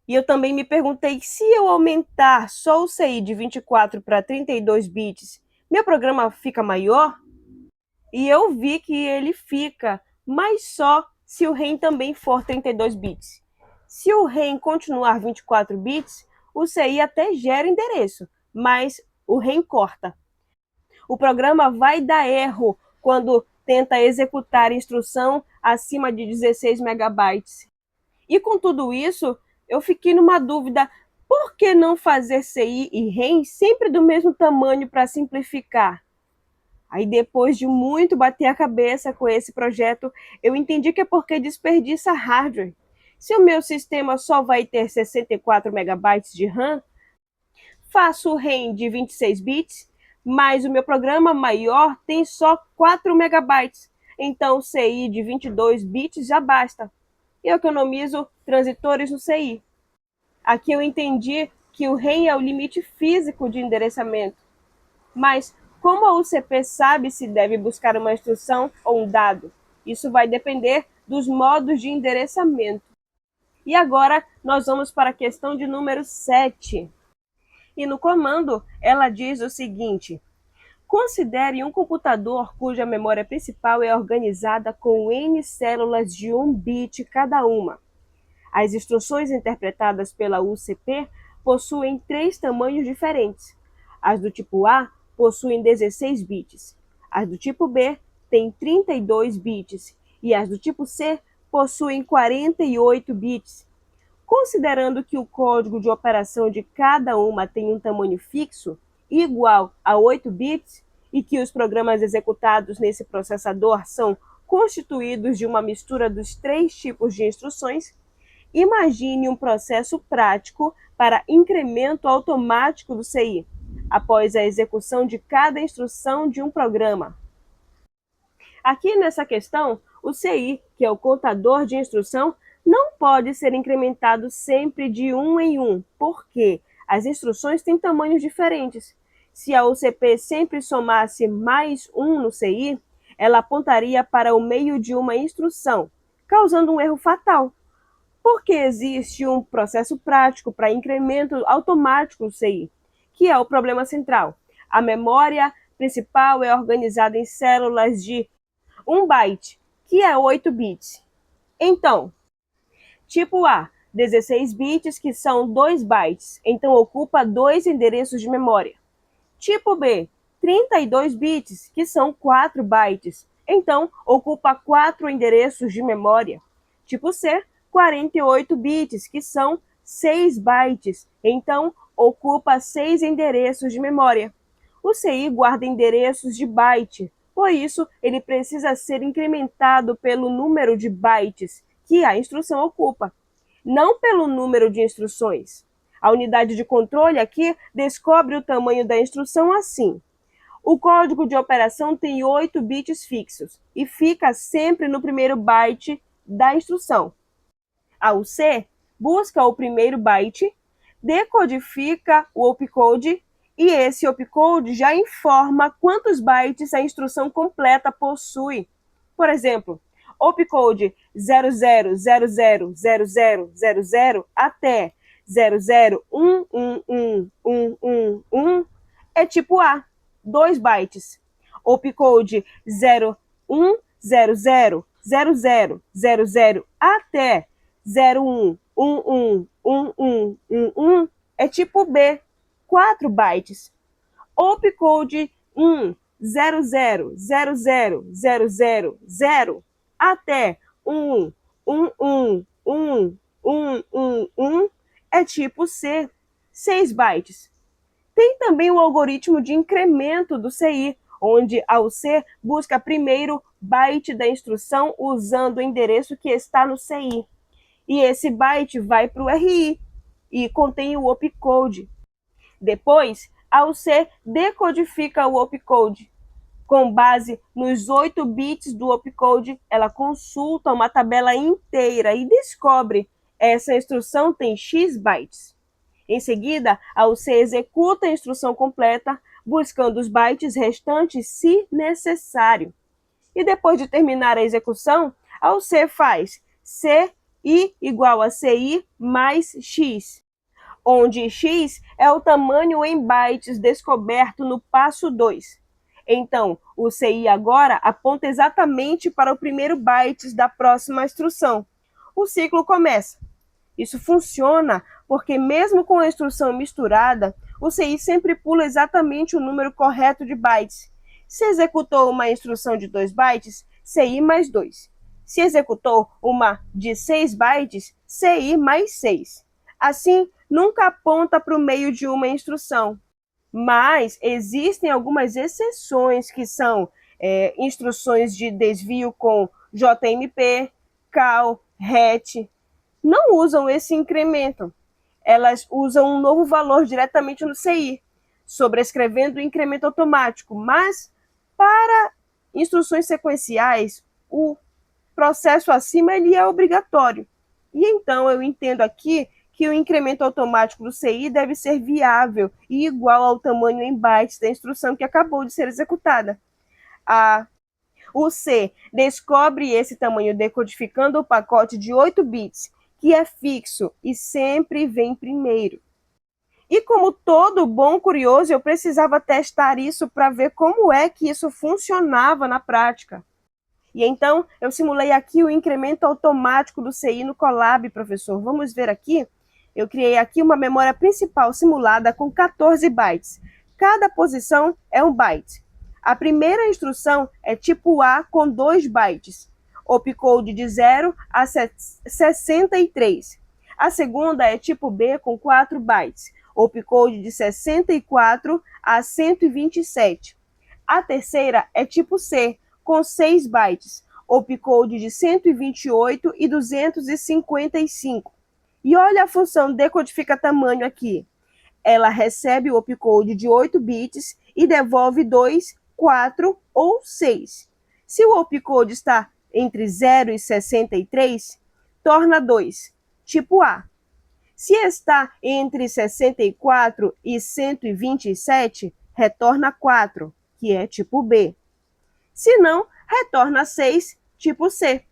A: E eu também me perguntei se eu aumentar só o CI de 24 para 32 bits, meu programa fica maior? E eu vi que ele fica, mas só se o REM também for 32 bits. Se o REM continuar 24 bits, o CI até gera endereço, mas o REM corta. O programa vai dar erro quando tenta executar instrução acima de 16 megabytes. E com tudo isso, eu fiquei numa dúvida, por que não fazer CI e REM sempre do mesmo tamanho para simplificar? Aí depois de muito bater a cabeça com esse projeto, eu entendi que é porque desperdiça hardware. Se o meu sistema só vai ter 64 megabytes de RAM, faço o REM de 26 bits, mas o meu programa maior tem só 4 megabytes. Então o CI de 22 bits já basta. Eu economizo transitores no CI. Aqui eu entendi que o REM é o limite físico de endereçamento. Mas como a UCP sabe se deve buscar uma instrução ou um dado? Isso vai depender dos modos de endereçamento. E agora nós vamos para a questão de número 7. E no comando, ela diz o seguinte: considere um computador cuja memória principal é organizada com N células de 1 bit cada uma. As instruções interpretadas pela UCP possuem 3 tamanhos diferentes. As do tipo A possuem 16 bits, as do tipo B têm 32 bits e as do tipo C possuem 48 bits. Considerando que o código de operação de cada uma tem um tamanho fixo, igual a 8 bits, e que os programas executados nesse processador são constituídos de uma mistura dos 3 tipos de instruções, imagine um processo prático para incremento automático do CI, após a execução de cada instrução de um programa. Aqui nessa questão, o CI, que é o contador de instrução, não pode ser incrementado sempre de 1 em 1, porque as instruções têm tamanhos diferentes. Se a UCP sempre somasse mais 1 no CI, ela apontaria para o meio de uma instrução, causando um erro fatal. Porque existe um processo prático para incremento automático do CI, que é o problema central. A memória principal é organizada em células de 1 byte, que é 8 bits. Então, tipo A, 16 bits, que são 2 bytes, então ocupa 2 endereços de memória. Tipo B, 32 bits, que são 4 bytes, então ocupa 4 endereços de memória. Tipo C, 48 bits, que são 6 bytes, então ocupa 6 endereços de memória. O CI guarda endereços de byte, por isso ele precisa ser incrementado pelo número de bytes que a instrução ocupa, não pelo número de instruções. A unidade de controle aqui descobre o tamanho da instrução assim. O código de operação tem 8 bits fixos e fica sempre no primeiro byte da instrução. A UC busca o primeiro byte, decodifica o opcode e esse opcode já informa quantos bytes a instrução completa possui. Por exemplo, opcode 00000000 até 00111111 é tipo A, 2 bytes. Opcode 01000000 até 01111111 é tipo B, 4 bytes. Opcode 100000000 até 11111111 é tipo C, 6 bytes. Tem também o algoritmo de incremento do CI, onde a UC busca primeiro byte da instrução usando o endereço que está no CI. E esse byte vai para o RI e contém o opcode. Depois, a UC decodifica o opcode. Com base nos 8 bits do opcode, ela consulta uma tabela inteira e descobre essa instrução tem X bytes. Em seguida, a UC executa a instrução completa, buscando os bytes restantes se necessário. E depois de terminar a execução, a UC faz CI igual a CI mais X, onde X é o tamanho em bytes descoberto no passo 2. Então, o CI agora aponta exatamente para o primeiro byte da próxima instrução. O ciclo começa. Isso funciona porque mesmo com a instrução misturada, o CI sempre pula exatamente o número correto de bytes. Se executou uma instrução de 2 bytes, CI mais 2. Se executou uma de 6 bytes, CI mais 6. Assim, nunca aponta para o meio de uma instrução. Mas existem algumas exceções que são instruções de desvio com JMP, CAL, RET. Não usam esse incremento. Elas usam um novo valor diretamente no CI, sobrescrevendo o incremento automático. Mas, para instruções sequenciais, o processo acima ele é obrigatório. E então eu entendo aqui que o incremento automático do CI deve ser viável e igual ao tamanho em bytes da instrução que acabou de ser executada. O C descobre esse tamanho decodificando o pacote de 8 bits, que é fixo e sempre vem primeiro. E como todo bom curioso, eu precisava testar isso para ver como é que isso funcionava na prática. E então, eu simulei aqui o incremento automático do CI no Colab, professor. Vamos ver aqui? Eu criei aqui uma memória principal simulada com 14 bytes. Cada posição é 1 byte. A primeira instrução é tipo A com 2 bytes. Opcode de 0 a 63. A segunda é tipo B com 4 bytes. Opcode de 64 a 127. A terceira é tipo C, com 6 bytes. Opcode de 128 e 255. E olha a função decodifica tamanho aqui. Ela recebe o opcode de 8 bits e devolve 2, 4 ou 6. Se o opcode está entre 0 e 63, torna 2, tipo A. Se está entre 64 e 127, retorna 4, que é tipo B. Se não, retorna 6, tipo C.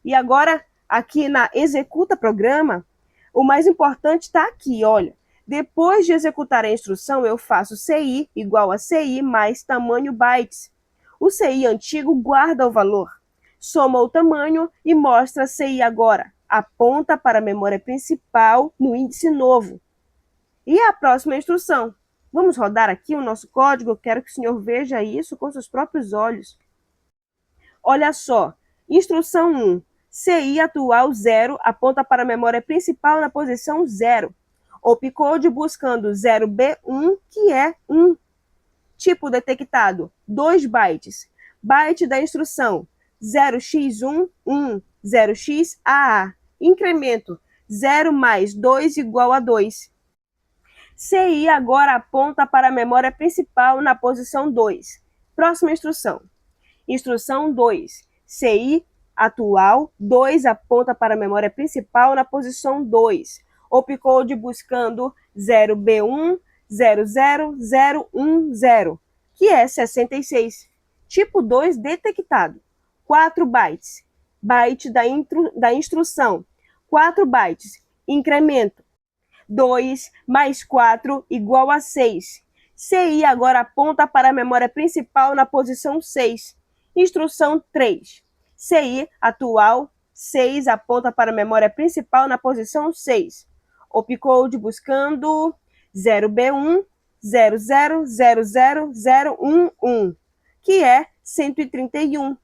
A: E agora, aqui na executa programa, o mais importante está aqui, olha. Depois de executar a instrução, eu faço CI igual a CI mais tamanho bytes. O CI antigo guarda o valor, soma o tamanho e mostra CI agora. Aponta para a memória principal no índice novo. E a próxima instrução? Vamos rodar aqui o nosso código, eu quero que o senhor veja isso com seus próprios olhos. Olha só, instrução 1. CI atual 0 aponta para a memória principal na posição 0. Opcode buscando 0B1, que é 1. Tipo detectado, 2 bytes. Byte da instrução 0x1, 1, 0xAA. Incremento 0 mais 2 igual a 2. CI agora aponta para a memória principal na posição 2. Próxima instrução. Instrução 2. CI atual 2 aponta para a memória principal na posição 2. Opcode buscando 0B1, 00010, que é 66. Tipo 2 detectado. 4 bytes. Byte da instrução. 4 bytes. Incremento. 2 mais 4 igual a 6. CI agora aponta para a memória principal na posição 6. Instrução 3. CI atual 6 aponta para a memória principal na posição 6. Opcode buscando 0B1, 0000011, que é 131.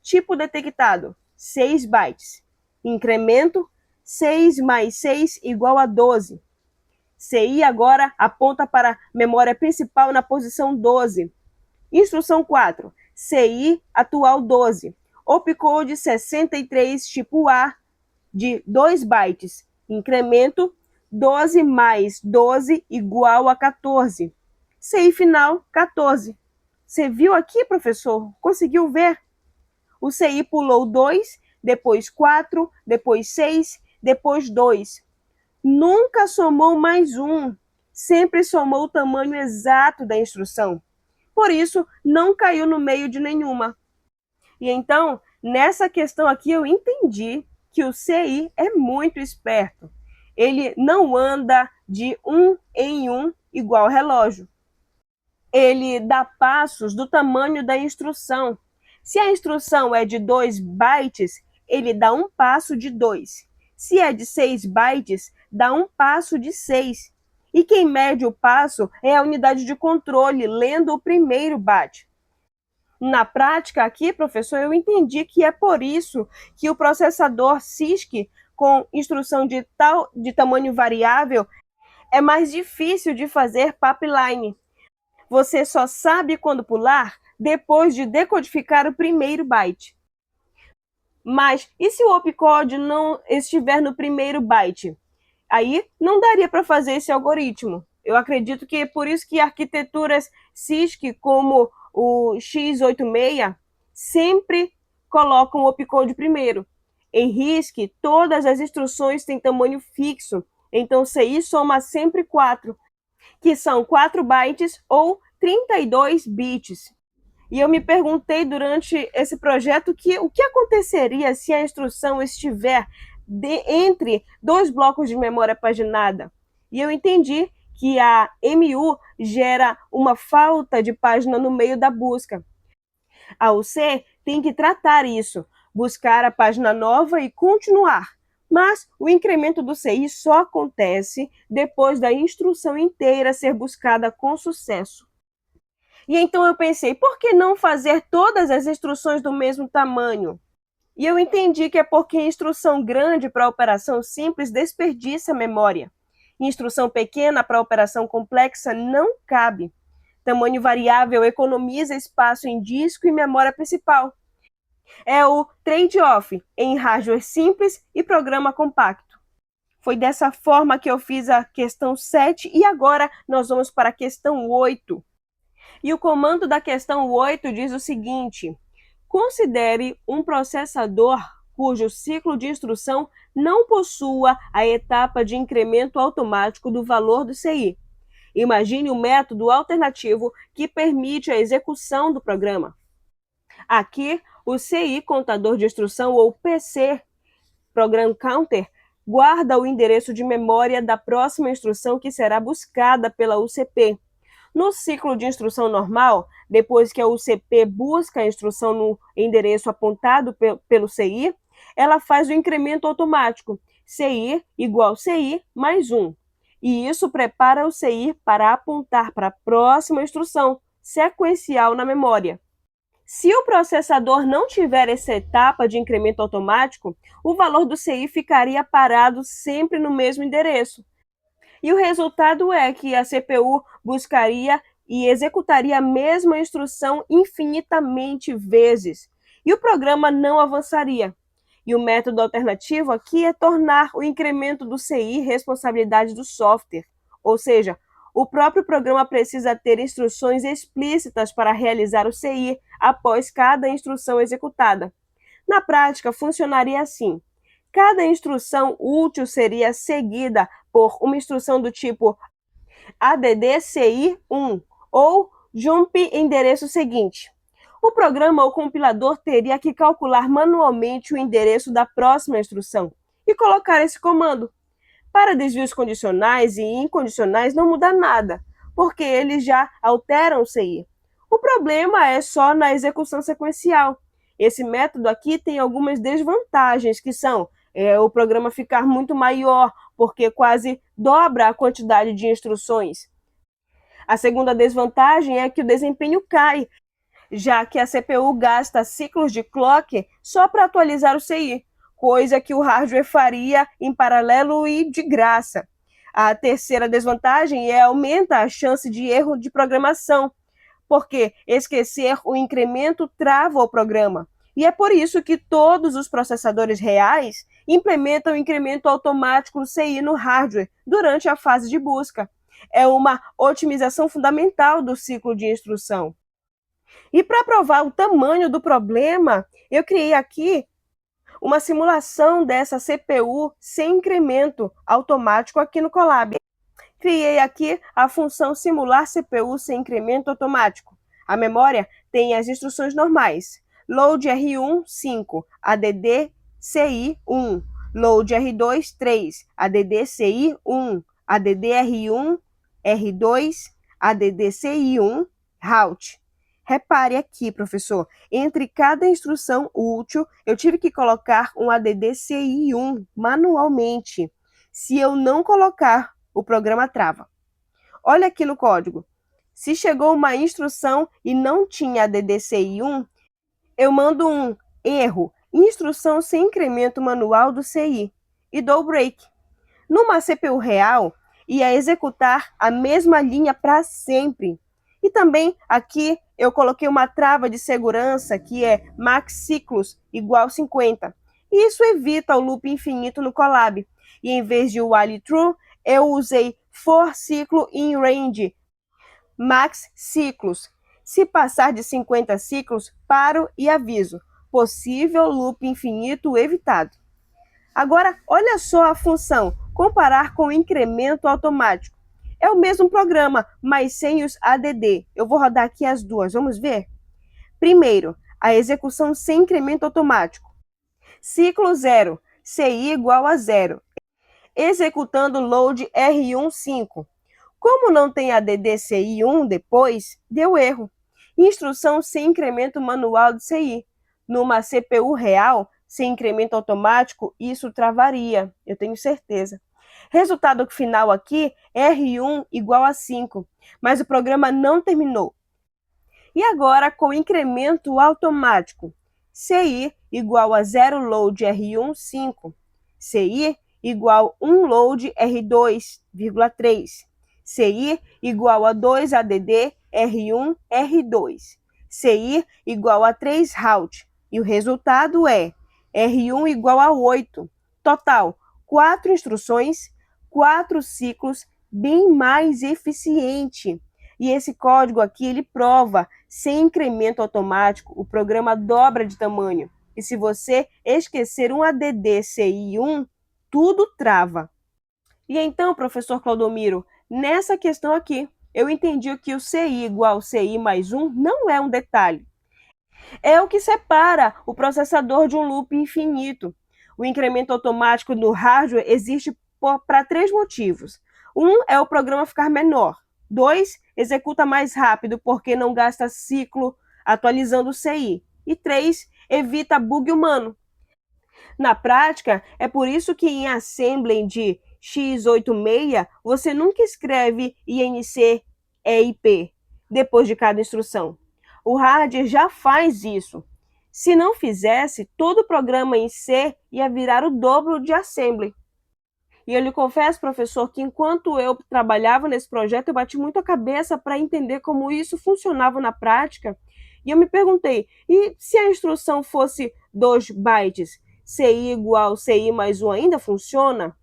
A: Tipo detectado, 6 bytes. Incremento, 6 mais 6 igual a 12. CI agora aponta para a memória principal na posição 12. Instrução 4. CI atual 12. Opcode 63 tipo A de 2 bytes. Incremento 12 mais 12 igual a 14. CI final 14. Você viu aqui, professor? Conseguiu ver? O CI pulou 2, depois 4, depois 6, depois 2. Nunca somou mais 1. Sempre somou o tamanho exato da instrução. Por isso, não caiu no meio de nenhuma. E então, nessa questão aqui, eu entendi que o CI é muito esperto. Ele não anda de 1 em 1 igual relógio. Ele dá passos do tamanho da instrução. Se a instrução é de 2 bytes, ele dá um passo de 2. Se é de 6 bytes, dá um passo de 6. E quem mede o passo é a unidade de controle, lendo o primeiro byte. Na prática aqui, professor, eu entendi que é por isso que o processador CISC com instrução de tamanho variável é mais difícil de fazer pipeline. Você só sabe quando pular depois de decodificar o primeiro byte. Mas e se o opcode não estiver no primeiro byte? Aí não daria para fazer esse algoritmo. Eu acredito que é por isso que arquiteturas CISC como o x86 sempre colocam o opcode primeiro. Em RISC, todas as instruções têm tamanho fixo, então CI soma sempre 4, que são 4 bytes ou 32 bits. E eu me perguntei durante esse projeto o que aconteceria se a instrução estiver entre 2 blocos de memória paginada. E eu entendi que a MU gera uma falta de página no meio da busca. A UC tem que tratar isso, buscar a página nova e continuar. Mas o incremento do CI só acontece depois da instrução inteira ser buscada com sucesso. E então eu pensei, por que não fazer todas as instruções do mesmo tamanho? E eu entendi que é porque instrução grande para operação simples desperdiça memória. Instrução pequena para operação complexa não cabe. Tamanho variável economiza espaço em disco e memória principal. É o trade-off em hardware simples e programa compacto. Foi dessa forma que eu fiz a questão 7 e agora nós vamos para a questão 8. E o comando da questão 8 diz o seguinte: considere um processador cujo ciclo de instrução não possua a etapa de incremento automático do valor do CI. Imagine um método alternativo que permite a execução do programa. Aqui, o CI, contador de instrução, ou PC, Program Counter, guarda o endereço de memória da próxima instrução que será buscada pela UCP. No ciclo de instrução normal, depois que a UCP busca a instrução no endereço apontado pelo CI, ela faz o incremento automático, CI igual CI mais 1. E isso prepara o CI para apontar para a próxima instrução sequencial na memória. Se o processador não tiver essa etapa de incremento automático, o valor do CI ficaria parado sempre no mesmo endereço. E o resultado é que a CPU buscaria e executaria a mesma instrução infinitamente vezes, e o programa não avançaria. E o método alternativo aqui é tornar o incremento do CI responsabilidade do software, ou seja, o próprio programa precisa ter instruções explícitas para realizar o CI após cada instrução executada. Na prática, funcionaria assim: cada instrução útil seria seguida por uma instrução do tipo addci1 ou jump endereço seguinte. O programa ou compilador teria que calcular manualmente o endereço da próxima instrução e colocar esse comando. Para desvios condicionais e incondicionais não muda nada, porque eles já alteram o CI. O problema é só na execução sequencial. Esse método aqui tem algumas desvantagens, que são o programa ficar muito maior, porque quase dobra a quantidade de instruções. A segunda desvantagem é que o desempenho cai, já que a CPU gasta ciclos de clock só para atualizar o CI, coisa que o hardware faria em paralelo e de graça. A terceira desvantagem é aumenta a chance de erro de programação, porque esquecer o incremento trava o programa. E é por isso que todos os processadores reais implementam o incremento automático do CI no hardware durante a fase de busca. É uma otimização fundamental do ciclo de instrução. E para provar o tamanho do problema, eu criei aqui uma simulação dessa CPU sem incremento automático aqui no Colab. Criei aqui a função simular CPU sem incremento automático. A memória tem as instruções normais: load R1, 5, add CI 1, load R2, 3, add CI 1, add R1, R2, add CI 1, route. Repare aqui, professor, entre cada instrução útil, eu tive que colocar um addci1 manualmente. Se eu não colocar, o programa trava. Olha aqui no código. Se chegou uma instrução e não tinha addci1, eu mando um erro, instrução sem incremento manual do CI, e dou break. Numa CPU real, ia executar a mesma linha para sempre. E também aqui eu coloquei uma trava de segurança que é max ciclos igual 50. E isso evita o loop infinito no Colab. E em vez de while true, eu usei for ciclo in range, max ciclos. Se passar de 50 ciclos, paro e aviso. Possível loop infinito evitado. Agora, olha só a função comparar com o incremento automático. É o mesmo programa, mas sem os ADD. Eu vou rodar aqui as duas, vamos ver? Primeiro, a execução sem incremento automático. Ciclo 0, CI igual a 0. Executando load R1, 5. Como não tem ADD CI1 depois, deu erro. Instrução sem incremento manual de CI. Numa CPU real, sem incremento automático, isso travaria, eu tenho certeza. Resultado final aqui, R1 igual a 5, mas o programa não terminou. E agora, com incremento automático, CI igual a 0 load R1, 5. CI igual 1 load R2,3. CI igual a 2 ADD R1, R2. CI igual a 3 route. E o resultado é R1 igual a 8. Total, 4 instruções, 4 ciclos, bem mais eficiente. E esse código aqui, ele prova, sem incremento automático, o programa dobra de tamanho. E se você esquecer um ADD CI1, tudo trava. E então, professor Claudomiro, nessa questão aqui, eu entendi que o CI igual CI mais 1 não é um detalhe. É o que separa o processador de um loop infinito. O incremento automático no hardware existe para 3 motivos. É o programa ficar menor. 2, executa mais rápido porque não gasta ciclo atualizando o CI. E 3, evita bug humano. Na prática, é por isso que em assembly de x86 você nunca escreve INC EIP depois de cada instrução. O hardware já faz isso. Se não fizesse, todo o programa em C ia virar o dobro de assembly. E eu lhe confesso, professor, que enquanto eu trabalhava nesse projeto, eu bati muito a cabeça para entender como isso funcionava na prática. E eu me perguntei, e se a instrução fosse 2 bytes, CI igual CI mais 1 ainda funciona?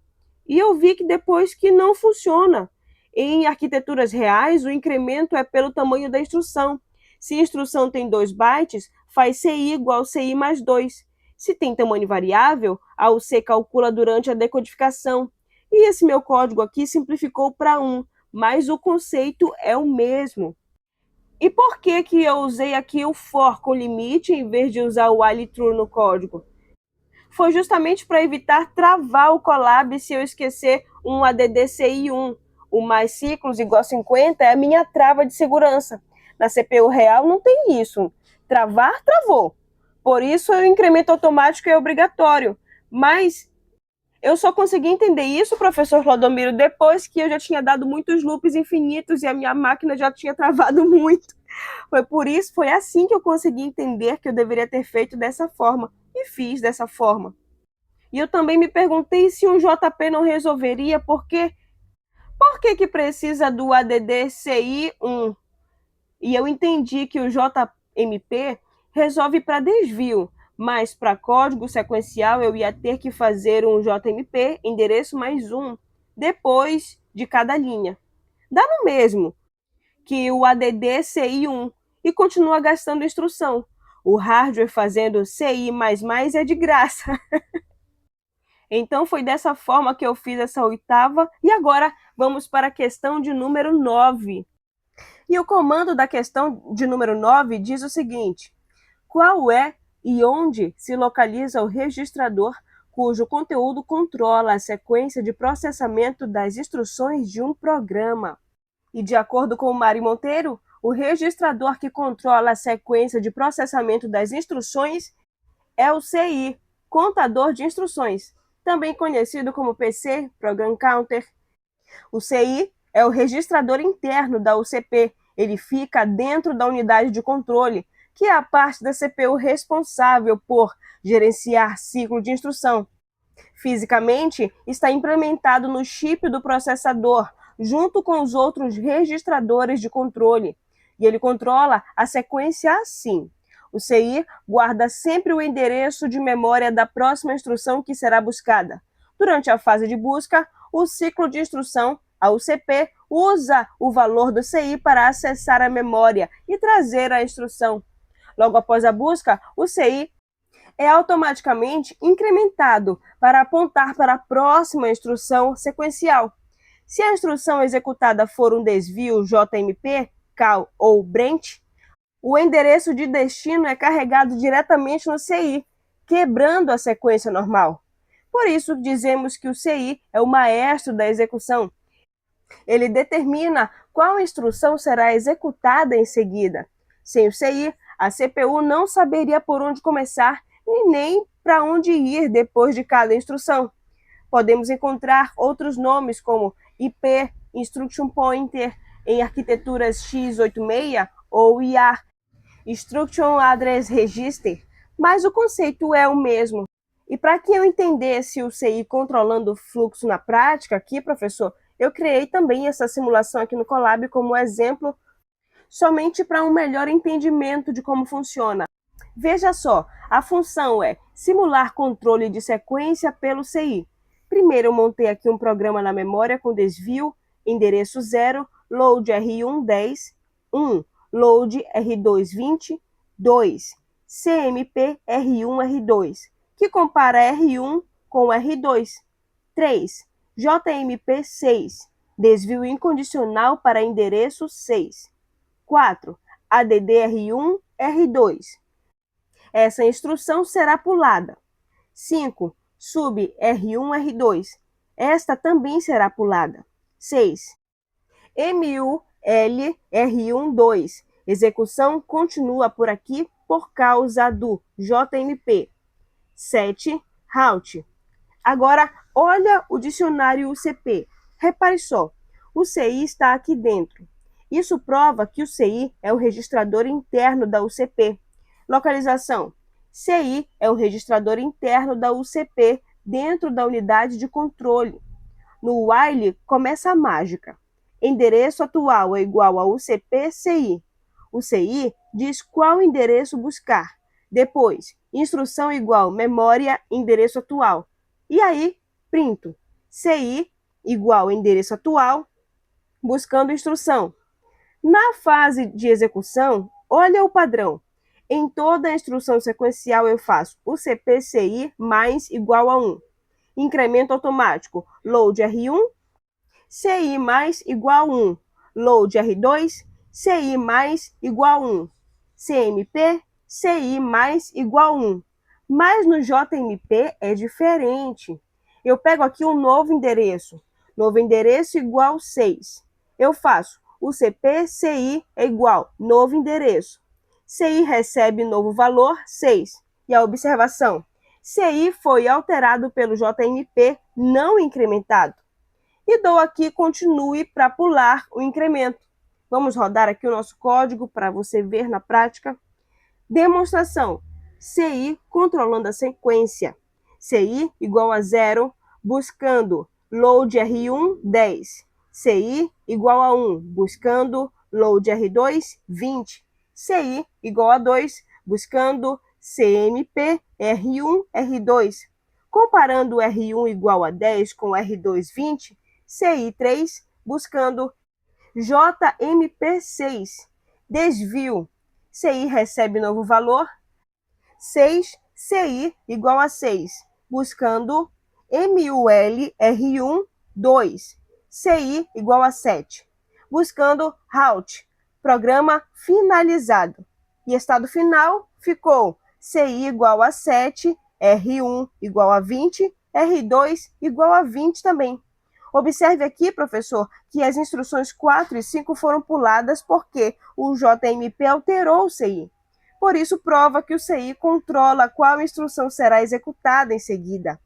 A: E eu vi que depois que não funciona. Em arquiteturas reais, o incremento é pelo tamanho da instrução. Se a instrução tem 2 bytes, faz CI igual CI mais 2. Se tem tamanho variável, a UC calcula durante a decodificação. E esse meu código aqui simplificou para 1, mas o conceito é o mesmo. E por que eu usei aqui o for com limite em vez de usar o while true no código? Foi justamente para evitar travar o Colab se eu esquecer um ADDCI1. O mais ciclos igual 50 é a minha trava de segurança. Na CPU real não tem isso. Travar, travou. Por isso o incremento automático é obrigatório. Mas eu só consegui entender isso, professor Clodomiro, depois que eu já tinha dado muitos loops infinitos e a minha máquina já tinha travado muito. Foi assim que eu consegui entender que eu deveria ter feito dessa forma. E fiz dessa forma. E eu também me perguntei se um JP não resolveria, por que precisa do ADDCI1? E eu entendi que o JMP resolve para desvio, mas para código sequencial eu ia ter que fazer um JMP, endereço mais 1, depois de cada linha. Dá no mesmo que o ADDCI1 e continua gastando instrução. O hardware fazendo CI++ é de graça. Então foi dessa forma que eu fiz essa oitava. E agora vamos para a questão de número 9. E o comando da questão de número 9 diz o seguinte: qual é e onde se localiza o registrador cujo conteúdo controla a sequência de processamento das instruções de um programa? E de acordo com o Mari Monteiro, o registrador que controla a sequência de processamento das instruções é o CI, contador de instruções, também conhecido como PC, Program Counter. O CI é o registrador interno da UCP. Ele fica dentro da unidade de controle, que é a parte da CPU responsável por gerenciar ciclo de instrução. Fisicamente, está implementado no chip do processador, junto com os outros registradores de controle. E ele controla a sequência assim. O CI guarda sempre o endereço de memória da próxima instrução que será buscada. Durante a fase de busca, o ciclo de instrução, a UCP, usa o valor do CI para acessar a memória e trazer a instrução. Logo após a busca, o CI é automaticamente incrementado para apontar para a próxima instrução sequencial. Se a instrução executada for um desvio JMP, CAL ou Brent, o endereço de destino é carregado diretamente no CI, quebrando a sequência normal. Por isso, dizemos que o CI é o maestro da execução. Ele determina qual instrução será executada em seguida. Sem o CI, a CPU não saberia por onde começar e nem para onde ir depois de cada instrução. Podemos encontrar outros nomes como IP, Instruction Pointer, em arquiteturas x86 ou IAR, Instruction Address Register, mas o conceito é o mesmo. E para que eu entendesse o CI controlando o fluxo na prática, aqui, professor, eu criei também essa simulação aqui no Colab como exemplo, somente para um melhor entendimento de como funciona. Veja só, a função é simular controle de sequência pelo CI. Primeiro eu montei aqui um programa na memória com desvio, endereço 0, load R110, 1, load R220, 2, CMP R1R2, que compara R1 com R2, 3, JMP 6, desvio incondicional para endereço 6, 4, ADDR1 R2, Essa instrução será pulada. 5. Sub R1, R2. Esta também será pulada. 6. MUL R1, 2. Execução continua por aqui por causa do JMP. 7. Halt. Agora, olha o dicionário UCP. Repare só, o CI está aqui dentro. Isso prova que o CI é o registrador interno da UCP. Localização. CI é o registrador interno da UCP dentro da unidade de controle. No while, começa a mágica. Endereço atual é igual a UCP-CI. O CI diz qual endereço buscar. Depois, instrução igual memória endereço atual. E aí, printo. CI igual endereço atual, buscando instrução. Na fase de execução, olha o padrão. Em toda a instrução sequencial eu faço o CPCI mais igual a 1. Incremento automático, load R1, CI mais igual a 1. Load R2, CI mais igual a 1. CMP, CI mais igual a 1. Mas no JMP é diferente. Eu pego aqui um novo endereço igual a 6. Eu faço o CPCI é igual novo endereço. CI recebe novo valor 6. E a observação: CI foi alterado pelo JMP não incrementado. E dou aqui continue para pular o incremento. Vamos rodar aqui o nosso código para você ver na prática. Demonstração. CI controlando a sequência. CI igual a 0, buscando load R1, 10. CI igual a 1, buscando load R2, 20. CI igual a 2, buscando CMP R1, R2. Comparando R1 igual a 10 com R2, 20, CI3 buscando JMP6. Desvio. CI recebe novo valor 6, CI igual a 6, buscando MUL R1, 2, CI igual a 7, buscando halt, programa finalizado. E estado final ficou CI igual a 7, R1 igual a 20, R2 igual a 20 também. Observe aqui, professor, que as instruções 4 e 5 foram puladas porque o JMP alterou o CI. Por isso, prova que o CI controla qual instrução será executada em seguida.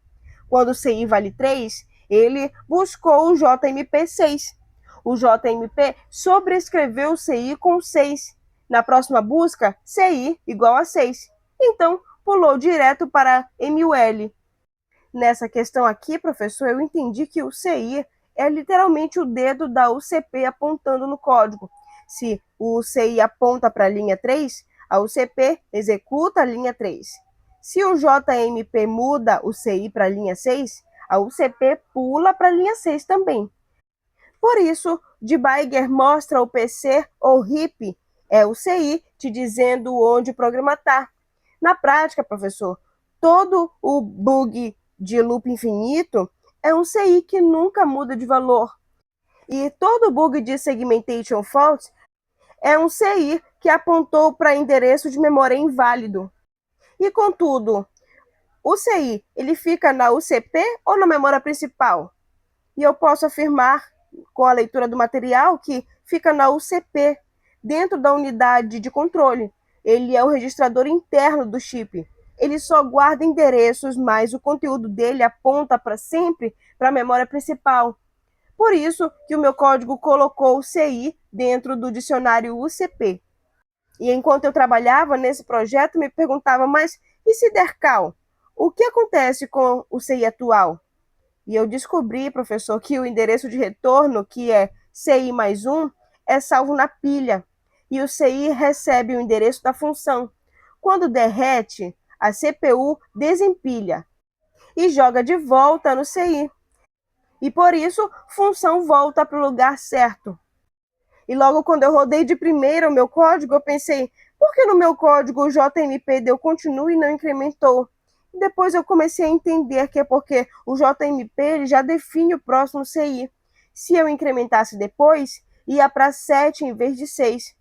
A: Quando o CI vale 3, ele buscou o JMP 6. O JMP sobrescreveu o CI com 6. Na próxima busca, CI igual a 6. Então, pulou direto para MUL. Nessa questão aqui, professor, eu entendi que o CI é literalmente o dedo da UCP apontando no código. Se o CI aponta para a linha 3, a UCP executa a linha 3. Se o JMP muda o CI para a linha 6, a UCP pula para a linha 6 também. Por isso, debugger mostra o PC ou RIP, é o CI, te dizendo onde o programa está. Na prática, professor, todo o bug de loop infinito é um CI que nunca muda de valor. E todo bug de segmentation fault é um CI que apontou para endereço de memória inválido. E, contudo, o CI, ele fica na UCP ou na memória principal? E eu posso afirmar, com a leitura do material, que fica na UCP, dentro da unidade de controle. Ele é o registrador interno do chip. Ele só guarda endereços, mas o conteúdo dele aponta para sempre para a memória principal. Por isso que o meu código colocou o CI dentro do dicionário UCP. E enquanto eu trabalhava nesse projeto, me perguntava, mas e se der cal? O que acontece com o CI atual? E eu descobri, professor, que o endereço de retorno, que é CI mais 1, é salvo na pilha. E o CI recebe o endereço da função. Quando derrete, a CPU desempilha e joga de volta no CI. E por isso, função volta para o lugar certo. E logo quando eu rodei de primeira o meu código, eu pensei, por que no meu código o JMP deu continue e não incrementou? E depois eu comecei a entender que é porque o JMP ele já define o próximo CI. Se eu incrementasse depois, ia para 7 em vez de 6.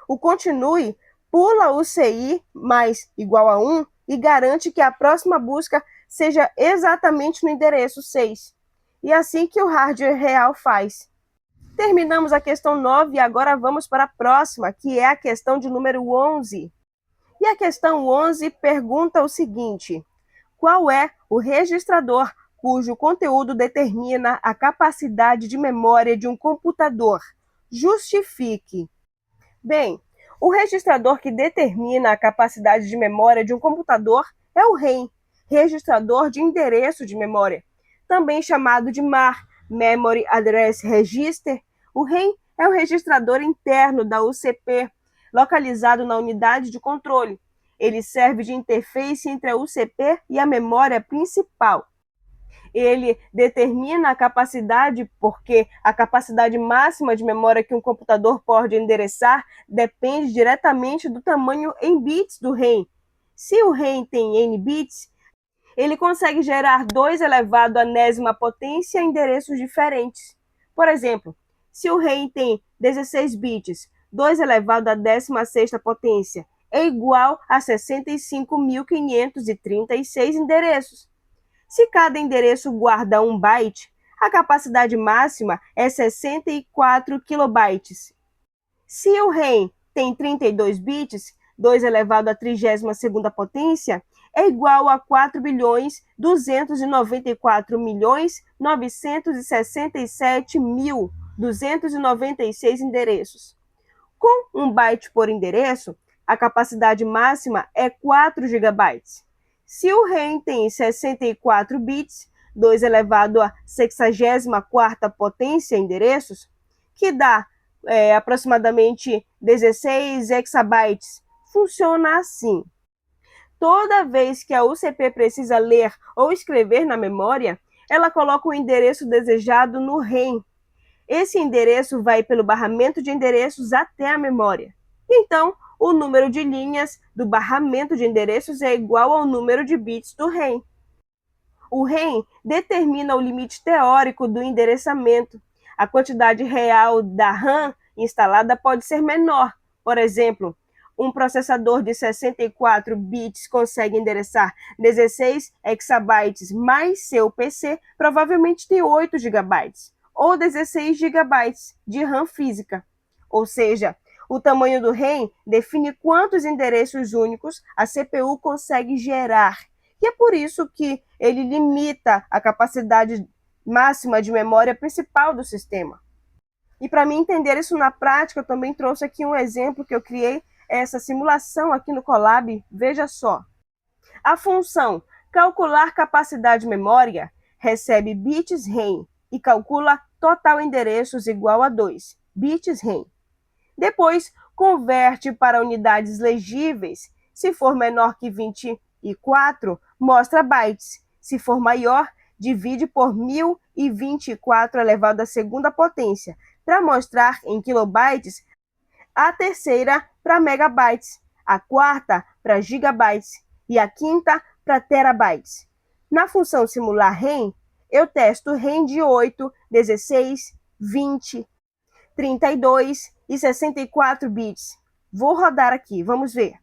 A: O continue pula o CI mais igual a 1 e garante que a próxima busca seja exatamente no endereço 6. E assim que o hardware real faz. Terminamos a questão 9 e agora vamos para a próxima, que é a questão de número 11. E a questão 11 pergunta o seguinte: qual é o registrador cujo conteúdo determina a capacidade de memória de um computador? Justifique. Bem, o registrador que determina a capacidade de memória de um computador é o REM, registrador de endereço de memória, também chamado de MAR, Memory Address Register. O REM é o registrador interno da UCP, localizado na unidade de controle. Ele serve de interface entre a UCP e a memória principal. Ele determina a capacidade, porque a capacidade máxima de memória que um computador pode endereçar depende diretamente do tamanho em bits do REM. Se o REM tem n bits, ele consegue gerar 2 elevado à enésima potência endereços diferentes. Por exemplo, se o REM tem 16 bits, 2 elevado à 16ª potência é igual a 65.536 endereços. Se cada endereço guarda 1 byte, a capacidade máxima é 64 kilobytes. Se o REM tem 32 bits, 2 elevado à 32ª potência, é igual a 4.294.967.296 endereços. Com 1 byte por endereço, a capacidade máxima é 4 GB. Se o REM tem 64 bits, 2 elevado à 64ª potência endereços, que dá aproximadamente 16 exabytes, funciona assim. Toda vez que a UCP precisa ler ou escrever na memória, ela coloca o endereço desejado no REM. Esse endereço vai pelo barramento de endereços até a memória. Então, o número de linhas do barramento de endereços é igual ao número de bits do REM. O REM determina o limite teórico do endereçamento. A quantidade real da RAM instalada pode ser menor. Por exemplo, um processador de 64 bits consegue endereçar 16 exabytes, mas seu PC provavelmente tem 8 GB ou 16 GB de RAM física. Ou seja, o tamanho do REM define quantos endereços únicos a CPU consegue gerar. E é por isso que ele limita a capacidade máxima de memória principal do sistema. E para mim entender isso na prática, eu também trouxe aqui um exemplo que eu criei, essa simulação aqui no Colab. Veja só. A função calcular capacidade de memória recebe bits REM e calcula total endereços igual a 2 bits REM. Depois, converte para unidades legíveis. Se for menor que 24, mostra bytes. Se for maior, divide por 1024 elevado à 2ª potência, para mostrar em kilobytes, a terceira para megabytes, a quarta para gigabytes e a quinta para terabytes. Na função simular REM, eu testo REM de 8, 16, 20, 32 e 64 bits. Vou rodar aqui, vamos ver.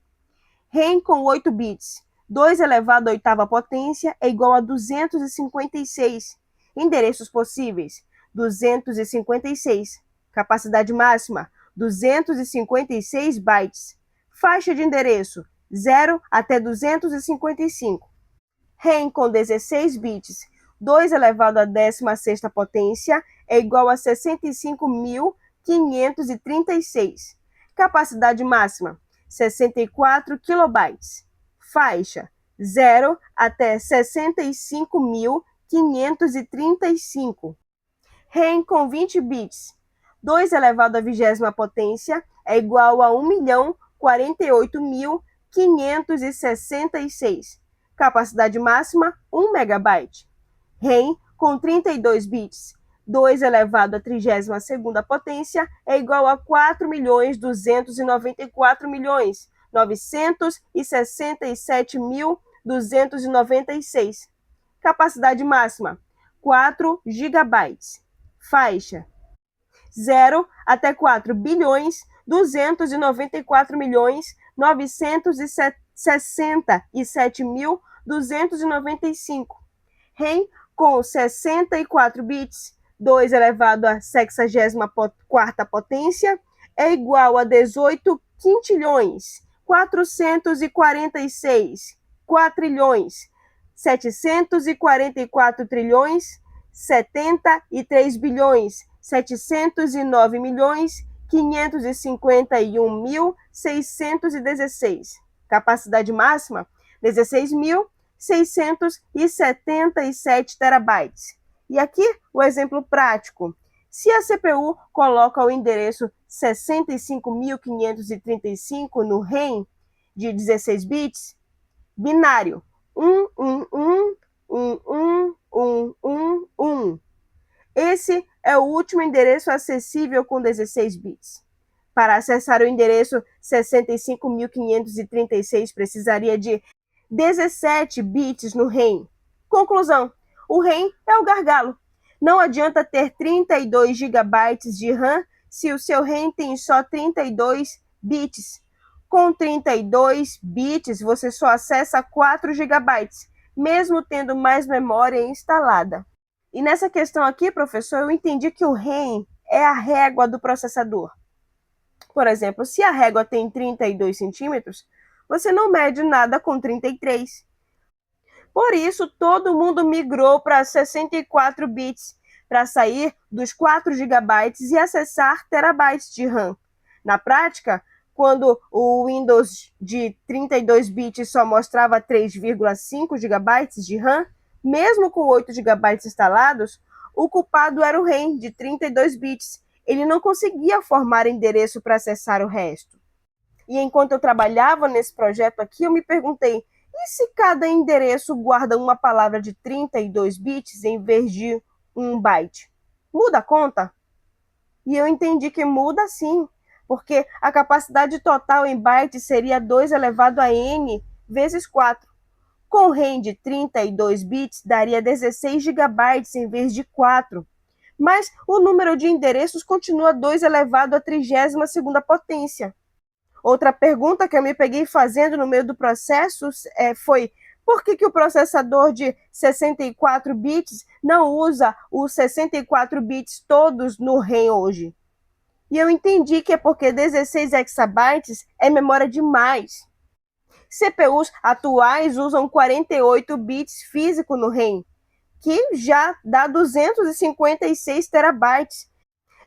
A: REM com 8 bits, 2 elevado à 8ª potência é igual a 256. Endereços possíveis, 256. Capacidade máxima, 256 bytes. Faixa de endereço, 0 até 255. REM com 16 bits, 2 elevado à 16ª potência é igual a 65.536. Capacidade máxima, 64 kilobytes. Faixa, 0 até 65.535. REM com 20 bits, 2 elevado à 20ª potência é igual a 1.048.566. Capacidade máxima, 1 megabyte. REM com 32 bits, 2 elevado à 32ª potência é igual a 4.294.967.296. Capacidade máxima, 4 gigabytes. Faixa, 0 até 4.294.967.296. 294.967.295. REM com 64 bits, 2 elevado à 64ª potência, é igual a 18 quintilhões, 446 quatrilhões, 744 trilhões, 73 bilhões, 709 milhões, 551.616. Capacidade máxima, 16.677 terabytes. E aqui o exemplo prático. Se a CPU coloca o endereço 65.535 no REM de 16 bits, binário 1111111. Esse é o último endereço acessível com 16 bits. Para acessar o endereço 65.536, precisaria de 17 bits no REM. Conclusão: o REM é o gargalo. Não adianta ter 32 GB de RAM se o seu REM tem só 32 bits. Com 32 bits, você só acessa 4 GB, mesmo tendo mais memória instalada. E nessa questão aqui, professor, eu entendi que o REM é a régua do processador. Por exemplo, se a régua tem 32 centímetros, você não mede nada com 33. Por isso, todo mundo migrou para 64 bits, para sair dos 4 GB e acessar terabytes de RAM. Na prática, quando o Windows de 32 bits só mostrava 3,5 GB de RAM, mesmo com 8 GB instalados, o culpado era o REM de 32 bits. Ele não conseguia formar endereço para acessar o resto. E enquanto eu trabalhava nesse projeto aqui, eu me perguntei, e se cada endereço guarda uma palavra de 32 bits em vez de 1 byte? Muda a conta? E eu entendi que muda sim, porque a capacidade total em bytes seria 2 elevado a n vezes 4. Com REM de 32 bits, daria 16 GB em vez de 4. Mas o número de endereços continua 2 elevado à 32ª potência. Outra pergunta que eu me peguei fazendo no meio do processo foi: por que o processador de 64 bits não usa os 64 bits todos no REM hoje? E eu entendi que é porque 16 exabytes é memória demais. CPUs atuais usam 48 bits físico no REM, que já dá 256 terabytes.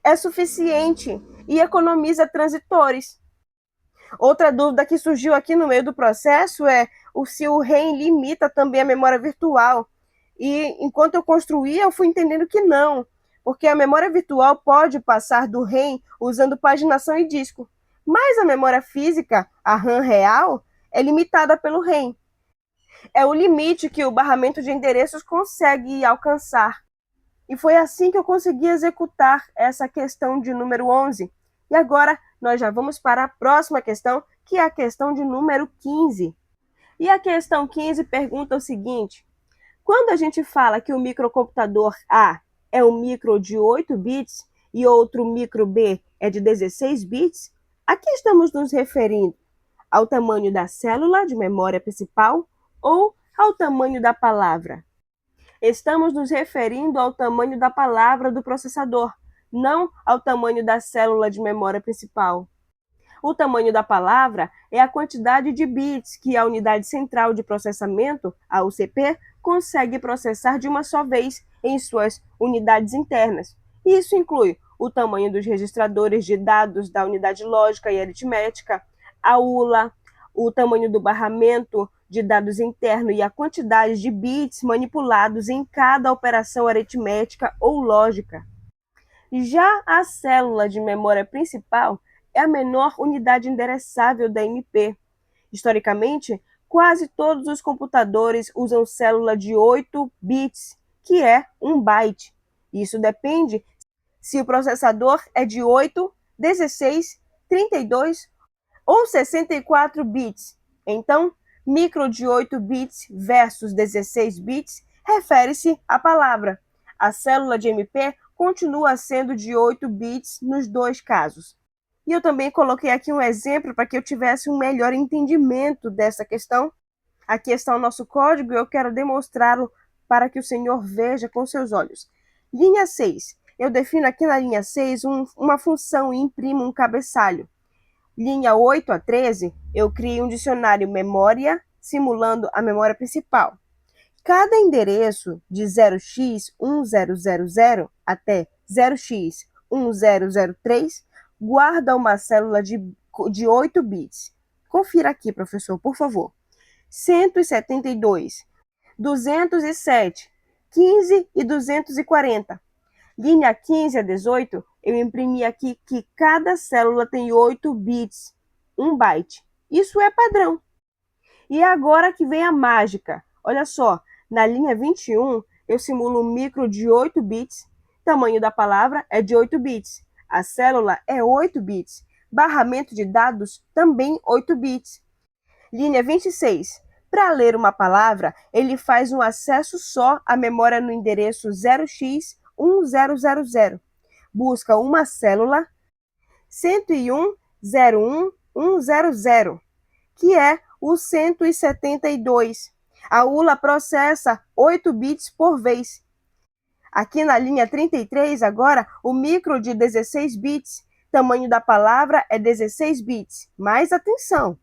A: É suficiente e economiza transitores. Outra dúvida que surgiu aqui no meio do processo é se o REM limita também a memória virtual. E enquanto eu construía, eu fui entendendo que não, porque a memória virtual pode passar do REM usando paginação e disco. Mas a memória física, a RAM real, é limitada pelo REM. É o limite que o barramento de endereços consegue alcançar. E foi assim que eu consegui executar essa questão de número 11. E agora nós já vamos para a próxima questão, que é a questão de número 15. E a questão 15 pergunta o seguinte: quando a gente fala que o microcomputador A é um micro de 8 bits e outro micro B é de 16 bits, a que estamos nos referindo? Ao tamanho da célula de memória principal ou ao tamanho da palavra? Estamos nos referindo ao tamanho da palavra do processador, não ao tamanho da célula de memória principal. O tamanho da palavra é a quantidade de bits que a unidade central de processamento, a UCP, consegue processar de uma só vez em suas unidades internas. Isso inclui o tamanho dos registradores de dados da unidade lógica e aritmética, a ULA, o tamanho do barramento de dados interno e a quantidade de bits manipulados em cada operação aritmética ou lógica. Já a célula de memória principal é a menor unidade endereçável da MP. Historicamente, quase todos os computadores usam célula de 8 bits, que é 1 byte. Isso depende se o processador é de 8, 16, 32 ou 64 bits. Então, micro de 8 bits versus 16 bits refere-se à palavra. A célula de MP continua sendo de 8 bits nos dois casos. E eu também coloquei aqui um exemplo para que eu tivesse um melhor entendimento dessa questão. Aqui está o nosso código e eu quero demonstrá-lo para que o senhor veja com seus olhos. Linha 6. Eu defino aqui na linha 6 uma função e imprimo um cabeçalho. Linha 8 a 13, eu criei um dicionário memória, simulando a memória principal. Cada endereço de 0x1000 até 0x1003 guarda uma célula de 8 bits. Confira aqui, professor, por favor. 172, 207, 15 e 240. Linha 15 a 18, eu imprimi aqui que cada célula tem 8 bits, 1 byte. Isso é padrão. E agora que vem a mágica. Olha só, na linha 21, eu simulo um micro de 8 bits, tamanho da palavra é de 8 bits, a célula é 8 bits, barramento de dados também 8 bits. Linha 26. Para ler uma palavra, ele faz um acesso só à memória no endereço 0x1000. Busca uma célula 101.01100, que é o 172. A ULA processa 8 bits por vez. Aqui na linha 33, agora, o micro de 16 bits, tamanho da palavra é 16 bits. Mas atenção,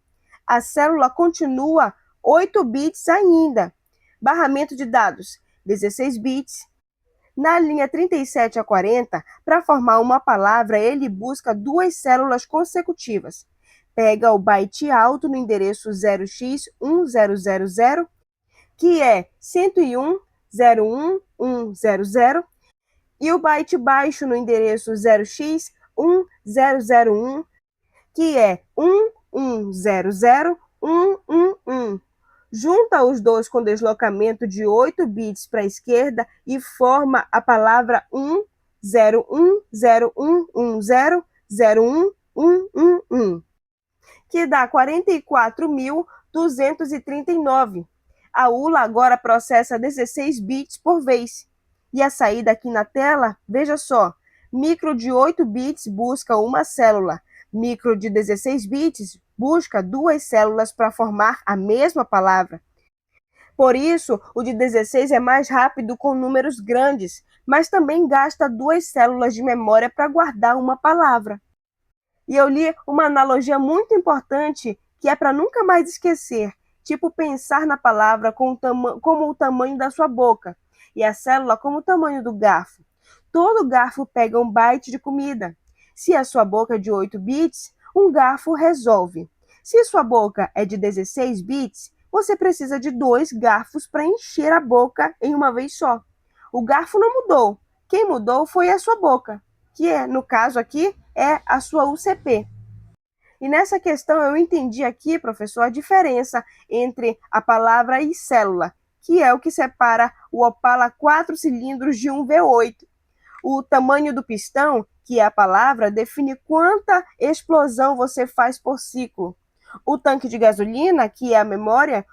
A: a célula continua 8 bits ainda. Barramento de dados, 16 bits. Na linha 37 a 40, para formar uma palavra, ele busca duas células consecutivas. Pega o byte alto no endereço 0x1000, que é 101.01100, e o byte baixo no endereço 0x1001, que é 1100.111. Junta os dois com deslocamento de 8 bits para a esquerda e forma a palavra 101.01100.111, que dá 44.239. A ULA agora processa 16 bits por vez. E a saída aqui na tela, veja só, micro de 8 bits busca uma célula, micro de 16 bits busca duas células para formar a mesma palavra. Por isso, o de 16 é mais rápido com números grandes, mas também gasta duas células de memória para guardar uma palavra. E eu li uma analogia muito importante que é para nunca mais esquecer, tipo pensar na palavra como o tamanho da sua boca e a célula como o tamanho do garfo. Todo garfo pega um byte de comida. Se a sua boca é de 8 bits, um garfo resolve. Se sua boca é de 16 bits, você precisa de 2 garfos para encher a boca em uma vez só. O garfo não mudou. Quem mudou foi a sua boca, que no caso aqui é a sua UCP. E nessa questão eu entendi aqui, professor, a diferença entre a palavra e célula, que é o que separa o Opala 4 cilindros de um V8. O tamanho do pistão, que é a palavra, define quanta explosão você faz por ciclo. O tanque de gasolina, que é a memória,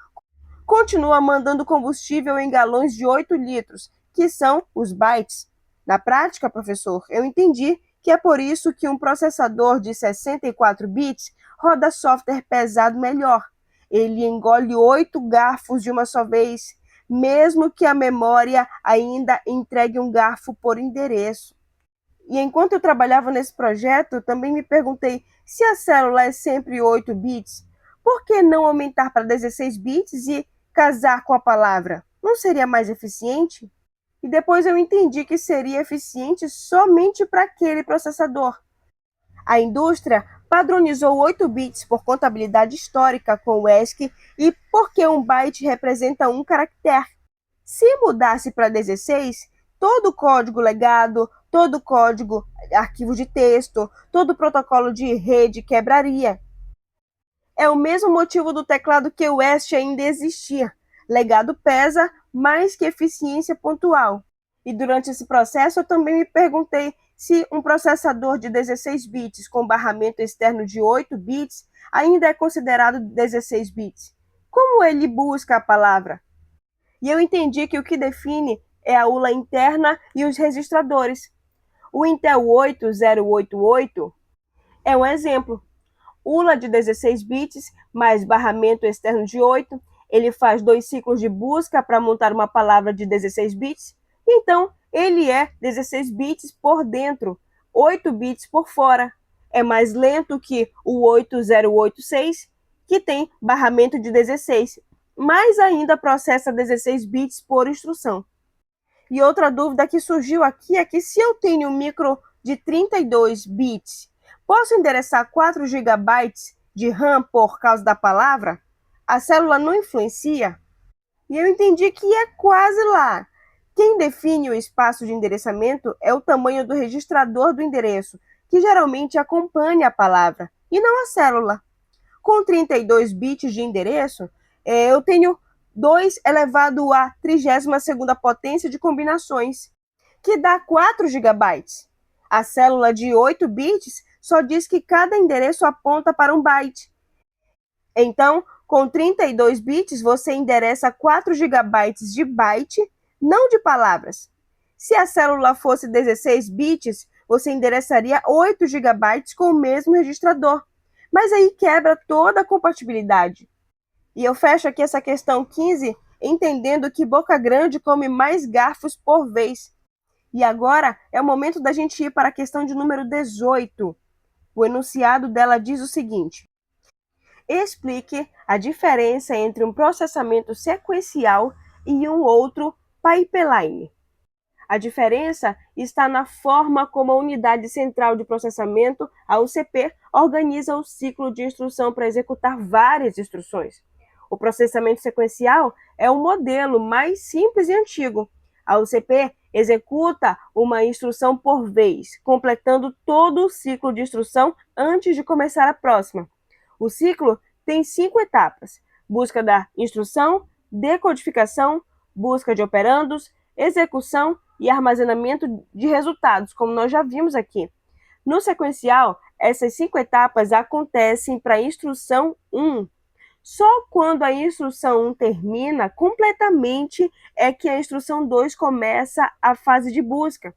A: continua mandando combustível em galões de 8 litros, que são os bytes. Na prática, professor, eu entendi que é por isso que um processador de 64 bits roda software pesado melhor. Ele engole 8 garfos de uma só vez, mesmo que a memória ainda entregue um garfo por endereço. E enquanto eu trabalhava nesse projeto, também me perguntei se a célula é sempre 8 bits, por que não aumentar para 16 bits e casar com a palavra? Não seria mais eficiente? E depois eu entendi que seria eficiente somente para aquele processador. A indústria padronizou 8 bits por contabilidade histórica com o ESC e porque um byte representa um caractere. Se mudasse para 16, todo o código legado, todo o código arquivo de texto, todo o protocolo de rede quebraria. É o mesmo motivo do teclado que o ESC ainda existir. Legado pesa mais que eficiência pontual. E durante esse processo eu também me perguntei se um processador de 16 bits com barramento externo de 8 bits ainda é considerado 16 bits. Como ele busca a palavra? E eu entendi que o que define é a ULA interna e os registradores. O Intel 8088 é um exemplo. ULA de 16 bits mais barramento externo de 8. Ele faz 2 ciclos de busca para montar uma palavra de 16 bits. Então, ele é 16 bits por dentro, 8 bits por fora. É mais lento que o 8086, que tem barramento de 16, mas ainda processa 16 bits por instrução. E outra dúvida que surgiu aqui é que se eu tenho um micro de 32 bits, posso endereçar 4 GB de RAM por causa da palavra? A célula não influencia? E eu entendi que é quase lá. Quem define o espaço de endereçamento é o tamanho do registrador do endereço, que geralmente acompanha a palavra, e não a célula. Com 32 bits de endereço, eu tenho 2 elevado à 32ª potência de combinações, que dá 4 GB. A célula de 8 bits só diz que cada endereço aponta para um byte. Então, com 32 bits, você endereça 4 GB de byte, não de palavras. Se a célula fosse 16 bits, você endereçaria 8 GB com o mesmo registrador. Mas aí quebra toda a compatibilidade. E eu fecho aqui essa questão 15, entendendo que boca grande come mais garfos por vez. E agora é o momento da gente ir para a questão de número 18. O enunciado dela diz o seguinte: explique a diferença entre um processamento sequencial e um outro pipeline. A diferença está na forma como a unidade central de processamento, a UCP, organiza o ciclo de instrução para executar várias instruções. O processamento sequencial é um modelo mais simples e antigo. A UCP executa uma instrução por vez, completando todo o ciclo de instrução antes de começar a próxima. O ciclo tem 5 etapas: busca da instrução, decodificação, busca de operandos, execução e armazenamento de resultados, como nós já vimos aqui. No sequencial, essas 5 etapas acontecem para a instrução 1. Só quando a instrução 1 termina completamente é que a instrução 2 começa a fase de busca.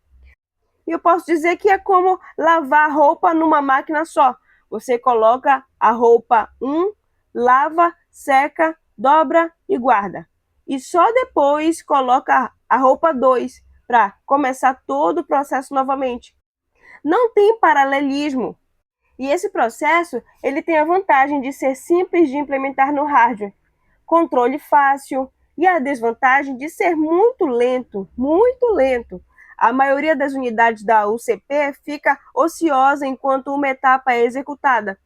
A: E eu posso dizer que é como lavar roupa numa máquina só. Você coloca a roupa 1, lava, seca, dobra e guarda. E só depois coloca a roupa 2 para começar todo o processo novamente. Não tem paralelismo. E esse processo ele tem a vantagem de ser simples de implementar no hardware, controle fácil, e a desvantagem de ser muito lento, muito lento. A maioria das unidades da UCP fica ociosa enquanto uma etapa é executada.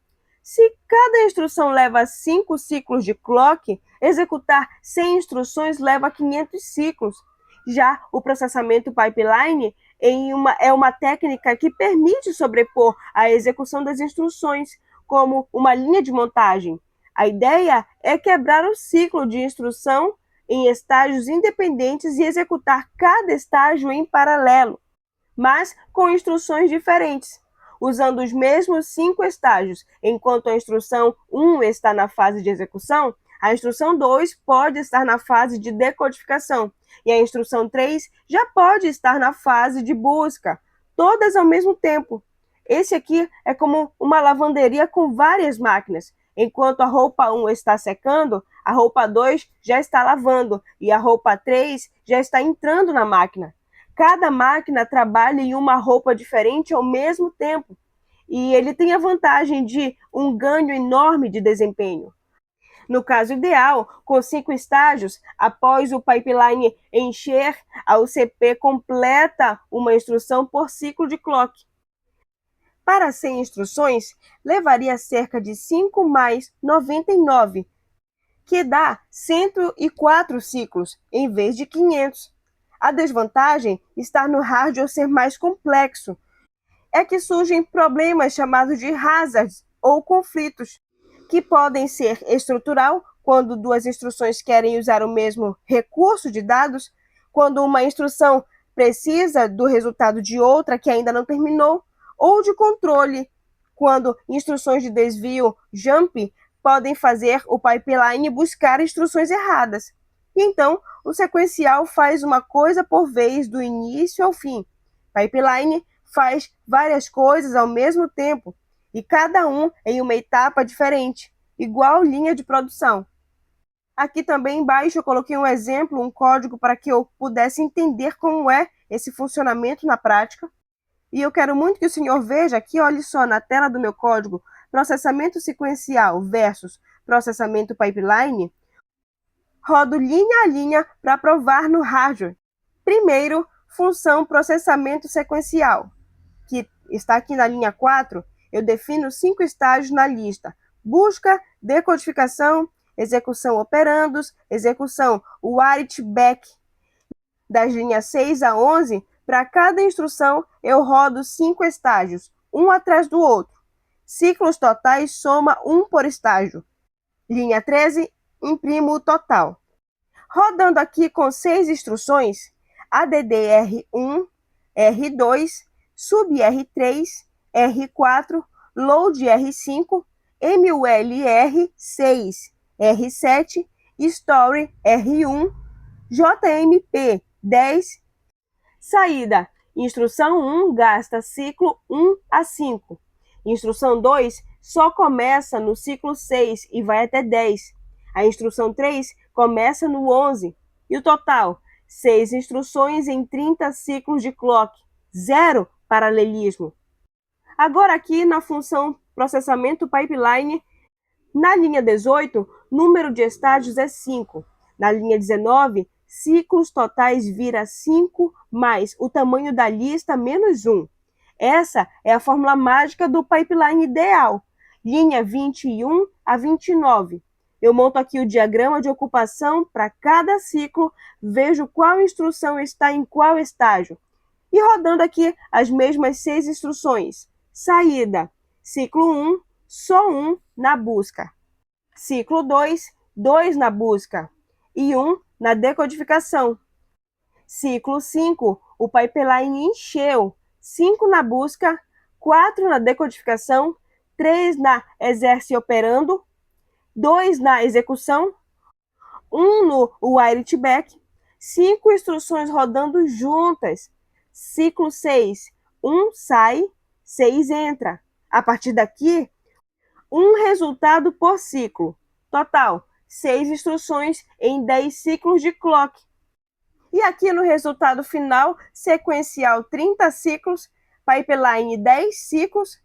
A: Se cada instrução leva 5 ciclos de clock, executar 100 instruções leva 500 ciclos. Já o processamento pipeline é uma técnica que permite sobrepor a execução das instruções, como uma linha de montagem. A ideia é quebrar o ciclo de instrução em estágios independentes e executar cada estágio em paralelo, mas com instruções diferentes, usando os mesmos 5 estágios. Enquanto a instrução 1 está na fase de execução, a instrução 2 pode estar na fase de decodificação e a instrução 3 já pode estar na fase de busca, todas ao mesmo tempo. Esse aqui é como uma lavanderia com várias máquinas. Enquanto a roupa 1 está secando, a roupa 2 já está lavando e a roupa 3 já está entrando na máquina. Cada máquina trabalha em uma roupa diferente ao mesmo tempo e ele tem a vantagem de um ganho enorme de desempenho. No caso ideal, com 5 estágios, após o pipeline encher, a UCP completa uma instrução por ciclo de clock. Para 100 instruções, levaria cerca de 5 mais 99, que dá 104 ciclos, em vez de 500. A desvantagem está no hardware ser mais complexo. É que surgem problemas chamados de hazards ou conflitos, que podem ser estrutural, quando 2 instruções querem usar o mesmo recurso de dados, quando uma instrução precisa do resultado de outra que ainda não terminou, ou de controle, quando instruções de desvio, jump, podem fazer o pipeline buscar instruções erradas. E então, o sequencial faz uma coisa por vez, do início ao fim. Pipeline faz várias coisas ao mesmo tempo. e cada um em uma etapa diferente, igual linha de produção. Aqui também embaixo eu coloquei um exemplo, um código para que eu pudesse entender como é esse funcionamento na prática. E eu quero muito que o senhor veja aqui, olhe só, na tela do meu código, processamento sequencial versus processamento pipeline, rodo linha a linha para provar no hardware. Primeiro, função processamento sequencial, que está aqui na linha 4, eu defino 5 estágios na lista: busca, decodificação, execução operandos, execução write back. Das linhas 6 a 11, para cada instrução eu rodo 5 estágios, um atrás do outro. Ciclos totais soma 1 por estágio. Linha 13, imprimo o total. Rodando aqui com 6 instruções, ADD-R1, R2, SUB-R3, R4, LOAD-R5, MUL-R6, R7, Story R1, JMP-10. Saída: instrução 1 gasta ciclo 1 a 5. Instrução 2 só começa no ciclo 6 e vai até 10. A instrução 3 começa no 11. E o total? 6 instruções em 30 ciclos de clock. Zero paralelismo. Agora aqui na função processamento pipeline, na linha 18, número de estágios é 5. Na linha 19, ciclos totais vira 5 mais o tamanho da lista menos 1. Essa é a fórmula mágica do pipeline ideal. Linha 21 a 29. Eu monto aqui o diagrama de ocupação para cada ciclo, vejo qual instrução está em qual estágio. E rodando aqui as mesmas 6 instruções. Saída: ciclo 1, só 1 na busca. Ciclo 2, 2 na busca. E 1 na decodificação. Ciclo 5, o pipeline encheu. 5 na busca, 4 na decodificação, 3 na exerce operando, 2 na execução, 1 no write back, 5 instruções rodando juntas. Ciclo 6, 1 sai, 6 entra. A partir daqui, um resultado por ciclo. Total, 6 instruções em 10 ciclos de clock. E aqui no resultado final, sequencial 30 ciclos, pipeline 10 ciclos,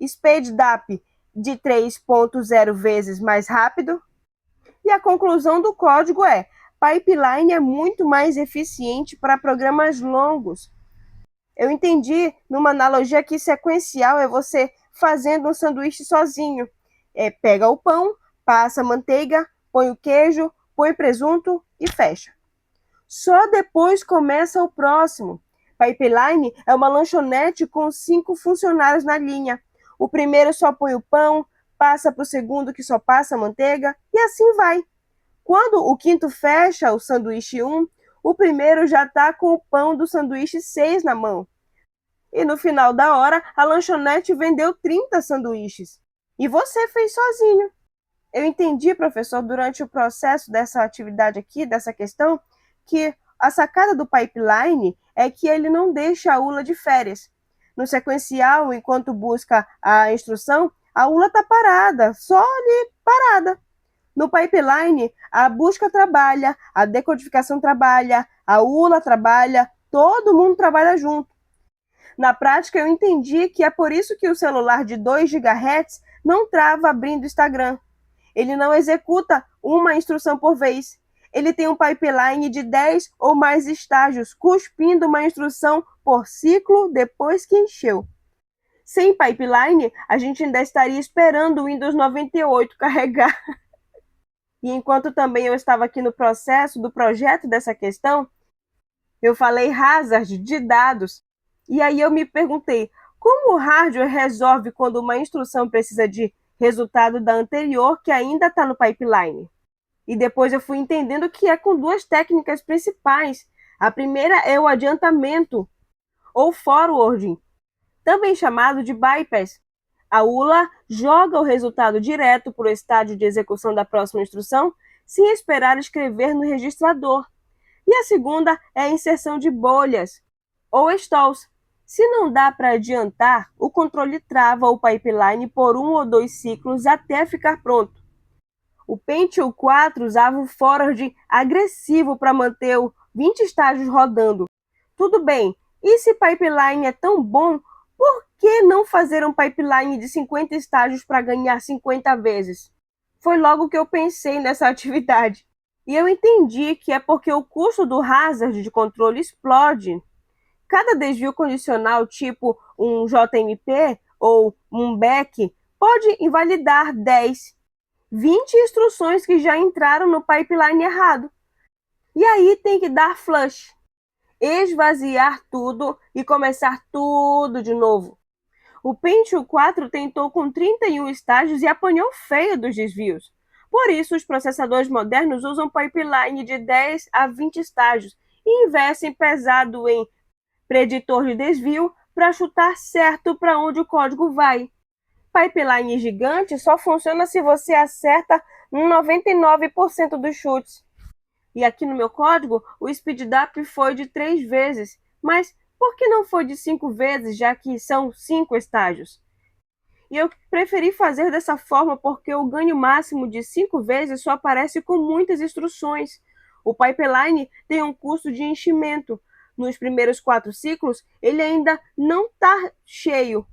A: speed up de 3.0 vezes mais rápido. E a conclusão do código é: pipeline é muito mais eficiente para programas longos. Eu entendi numa analogia que sequencial é você fazendo um sanduíche sozinho. Pega o pão, passa a manteiga, põe o queijo, põe presunto e fecha. Só depois começa o próximo. Pipeline é uma lanchonete com 5 funcionários na linha. O primeiro só põe o pão, passa para o segundo que só passa a manteiga e assim vai. Quando o quinto fecha o sanduíche 1, o primeiro já está com o pão do sanduíche 6 na mão. E no final da hora, a lanchonete vendeu 30 sanduíches. E você fez sozinho. Eu entendi, professor, durante o processo dessa atividade aqui, dessa questão, que a sacada do pipeline é que ele não deixa a ULA de férias. No sequencial, enquanto busca a instrução, a ULA está parada, só ali parada. No pipeline, a busca trabalha, a decodificação trabalha, a ULA trabalha, todo mundo trabalha junto. Na prática, eu entendi que é por isso que o celular de 2 GHz não trava abrindo o Instagram. Ele não executa uma instrução por vez. Ele tem um pipeline de 10 ou mais estágios, cuspindo uma instrução por ciclo depois que encheu. Sem pipeline, a gente ainda estaria esperando o Windows 98 carregar. E enquanto também eu estava aqui no processo do projeto dessa questão, eu falei hazard de dados. E aí eu me perguntei, como o hardware resolve quando uma instrução precisa de resultado da anterior que ainda está no pipeline? E depois eu fui entendendo que é com 2 técnicas principais. A primeira é o adiantamento, ou forwarding, também chamado de bypass. A ULA joga o resultado direto para o estádio de execução da próxima instrução, sem esperar escrever no registrador. E a segunda é a inserção de bolhas, ou stalls. Se não dá para adiantar, o controle trava o pipeline por 1 ou 2 ciclos até ficar pronto. O Pentium 4 usava um forward agressivo para manter 20 estágios rodando. Tudo bem, e se pipeline é tão bom, por que não fazer um pipeline de 50 estágios para ganhar 50 vezes? Foi logo que eu pensei nessa atividade. E eu entendi que é porque o custo do hazard de controle explode. Cada desvio condicional, tipo um JMP ou um back, pode invalidar 10, 20 instruções que já entraram no pipeline errado. E aí tem que dar flush, esvaziar tudo e começar tudo de novo. O Pentium 4 tentou com 31 estágios e apanhou feio dos desvios. Por isso, os processadores modernos usam pipeline de 10 a 20 estágios e investem pesado em preditor de desvio para chutar certo para onde o código vai. Pipeline gigante só funciona se você acerta 99% dos chutes. E aqui no meu código, o speedup foi de 3 vezes, mas por que não foi de 5 vezes, já que são 5 estágios? E eu preferi fazer dessa forma porque o ganho máximo de 5 vezes só aparece com muitas instruções. O pipeline tem um custo de enchimento. Nos primeiros 4 ciclos, ele ainda não está cheio.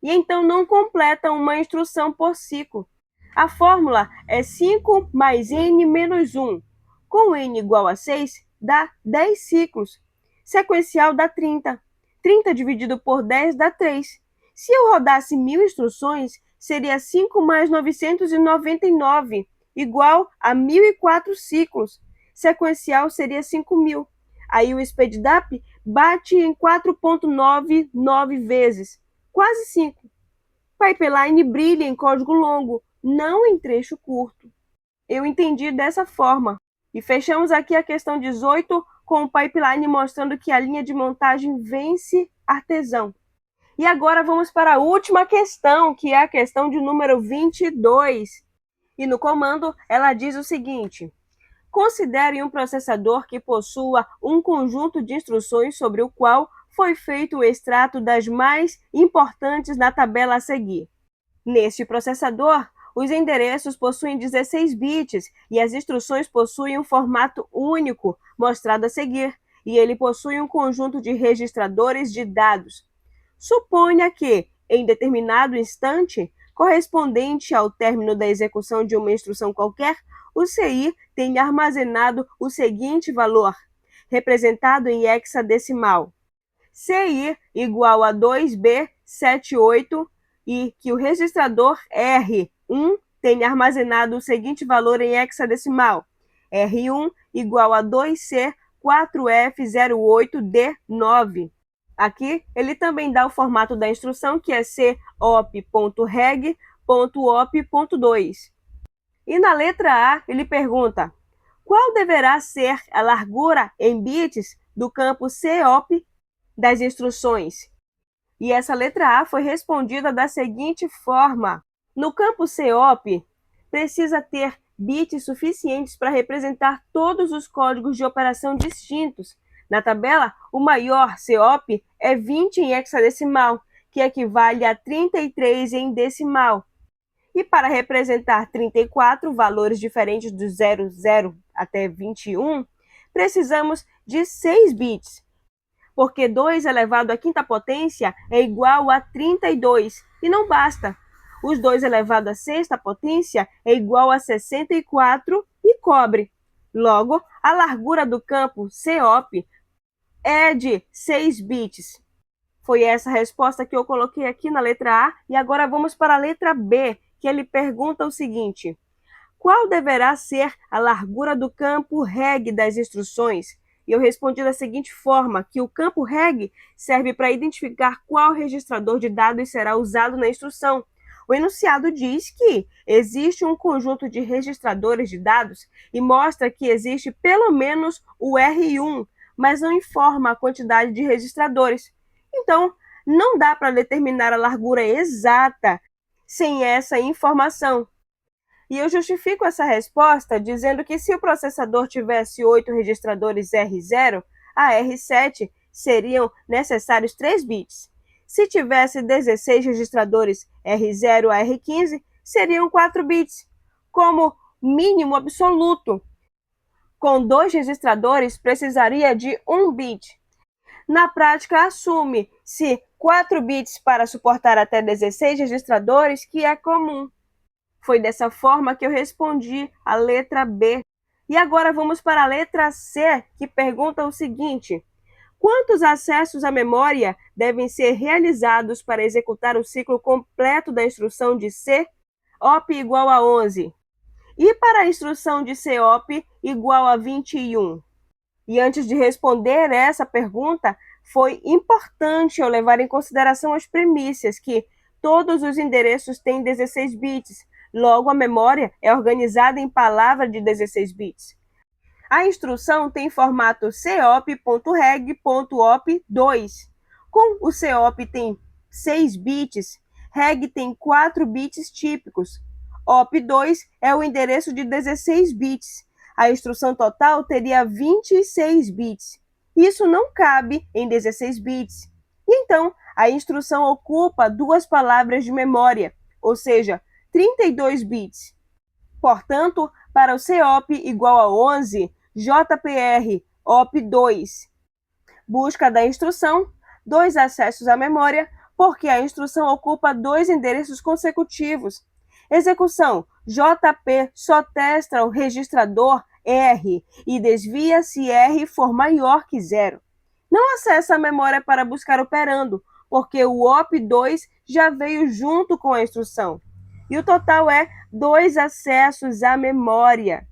A: E então não completa uma instrução por ciclo. A fórmula é 5 mais n menos 1. Com n igual a 6, dá 10 ciclos. Sequencial dá 30. 30 dividido por 10 dá 3. Se eu rodasse 1000 instruções, seria 5 mais 999, igual a 1004 ciclos. Sequencial seria 5000. Aí o speedup bate em 4,99 vezes, quase 5. Pipeline brilha em código longo, não em trecho curto. Eu entendi dessa forma. E fechamos aqui a questão 18 com o pipeline mostrando que a linha de montagem vence artesão. E agora vamos para a última questão, que é a questão de número 22. E no comando ela diz o seguinte: considere um processador que possua um conjunto de instruções sobre o qual foi feito o extrato das mais importantes na tabela a seguir. Neste processador, os endereços possuem 16 bits e as instruções possuem um formato único, mostrado a seguir, e ele possui um conjunto de registradores de dados. Suponha que, em determinado instante, correspondente ao término da execução de uma instrução qualquer, o CI tenha armazenado o seguinte valor, representado em hexadecimal: CI igual a 2B78 e que o registrador R1 tenha armazenado o seguinte valor em hexadecimal: R1 igual a 2C4F08D9. Aqui, ele também dá o formato da instrução, que é op.reg.op.2. E na letra A, ele pergunta: qual deverá ser a largura em bits do campo COP das instruções? E essa letra A foi respondida da seguinte forma: no campo COP, precisa ter bits suficientes para representar todos os códigos de operação distintos. Na tabela, o maior COP é 20 em hexadecimal, que equivale a 33 em decimal. E para representar 34 valores diferentes do 00 até 21, precisamos de 6 bits, porque 2 elevado à quinta potência é igual a 32, e não basta. Os 2 elevado à sexta potência é igual a 64 e cobre. Logo, a largura do campo COP é de 6 bits. Foi essa a resposta que eu coloquei aqui na letra A, e agora vamos para a letra B, que ele pergunta o seguinte: qual deverá ser a largura do campo reg das instruções? E eu respondi da seguinte forma, que o campo reg serve para identificar qual registrador de dados será usado na instrução. O enunciado diz que existe um conjunto de registradores de dados e mostra que existe pelo menos o R1, mas não informa a quantidade de registradores. Então, não dá para determinar a largura exata sem essa informação. E eu justifico essa resposta dizendo que se o processador tivesse 8 registradores R0, a R7 seriam necessários 3 bits. Se tivesse 16 registradores R0 a R15, seriam 4 bits, como mínimo absoluto. Com 2 registradores, precisaria de 1 bit. Na prática, assume-se 4 bits para suportar até 16 registradores, que é comum. Foi dessa forma que eu respondi a letra B. E agora vamos para a letra C, que pergunta o seguinte: quantos acessos à memória devem ser realizados para executar o ciclo completo da instrução de C, op igual a 11? E para a instrução de COP igual a 21? E antes de responder essa pergunta, foi importante eu levar em consideração as premissas, que todos os endereços têm 16 bits, logo a memória é organizada em palavra de 16 bits. A instrução tem formato cop.reg.op2. Com o cop tem 6 bits, reg tem 4 bits típicos. op2 é o endereço de 16 bits. A instrução total teria 26 bits. Isso não cabe em 16 bits. Então, a instrução ocupa 2 palavras de memória, ou seja, 32 bits. Portanto, para o COP igual a 11, JPR OP2 busca da instrução 2 acessos à memória, porque a instrução ocupa 2 endereços consecutivos. Execução: JP só testa o registrador R e desvia se R for maior que 0. Não acessa a memória para buscar operando, porque o OP2 já veio junto com a instrução. E o total é 2 acessos à memória.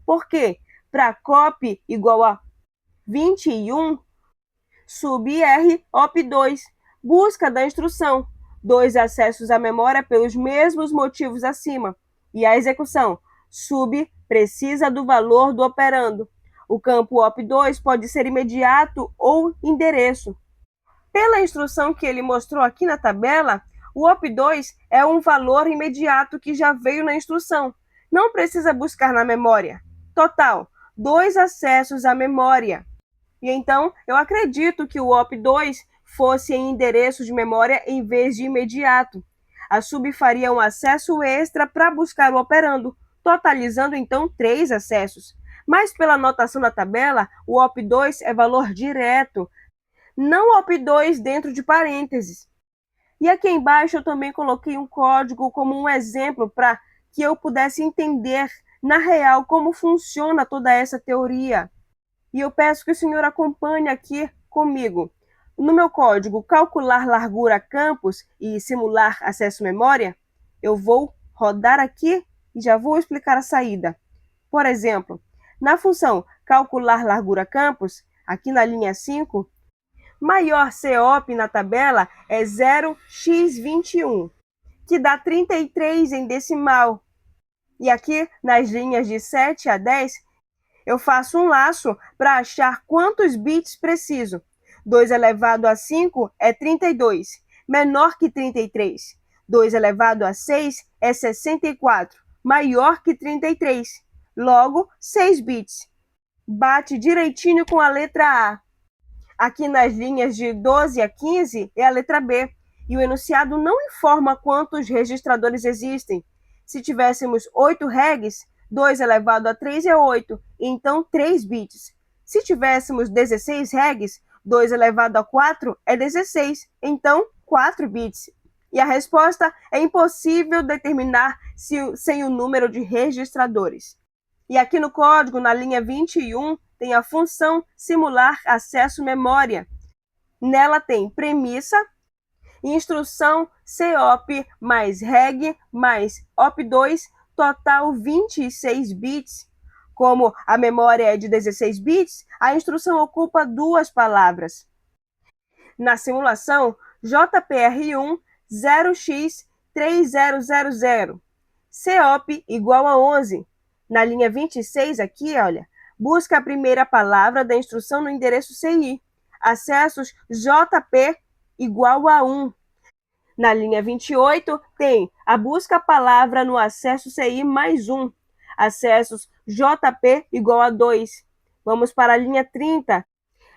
A: Por quê? Para cop igual a 21, sub R op2, busca da instrução 2 acessos à memória pelos mesmos motivos acima. E a execução: sub precisa do valor do operando. O campo op2 pode ser imediato ou endereço. Pela instrução que ele mostrou aqui na tabela, o op2 é um valor imediato que já veio na instrução. Não precisa buscar na memória. Total: 2 acessos à memória. E então, eu acredito que o op2 fosse em endereço de memória em vez de imediato. A sub faria um acesso extra para buscar o operando, totalizando então 3 acessos. Mas pela anotação da tabela, o op2 é valor direto, não op2 dentro de parênteses. E aqui embaixo eu também coloquei um código como um exemplo para que eu pudesse entender na real como funciona toda essa teoria. E eu peço que o senhor acompanhe aqui comigo. No meu código calcular largura campos e simular acesso memória, eu vou rodar aqui e já vou explicar a saída. Por exemplo, na função calcular largura campos, aqui na linha 5, maior COP na tabela é 0x21, que dá 33 em decimal. E aqui nas linhas de 7 a 10, eu faço um laço para achar quantos bits preciso. 2 elevado a 5 é 32, menor que 33. 2 elevado a 6 é 64, maior que 33. Logo, 6 bits. Bate direitinho com a letra A. Aqui nas linhas de 12 a 15 é a letra B. E o enunciado não informa quantos registradores existem. Se tivéssemos 8 regs, 2 elevado a 3 é 8, então 3 bits. Se tivéssemos 16 regs, 2 elevado a 4 é 16, então 4 bits. E a resposta é impossível determinar sem o número de registradores. E aqui no código, na linha 21, tem a função simular acesso memória. Nela tem premissa, instrução COP mais reg mais op2, total 26 bits. Como a memória é de 16 bits, a instrução ocupa 2 palavras. Na simulação, JPR1 0x3000, COP igual a 11. Na linha 26 aqui, olha, busca a primeira palavra da instrução no endereço CI. Acessos JP igual a 1. Na linha 28, tem a busca palavra no acesso CI mais 1. Acessos JP igual a 2. Vamos para a linha 30.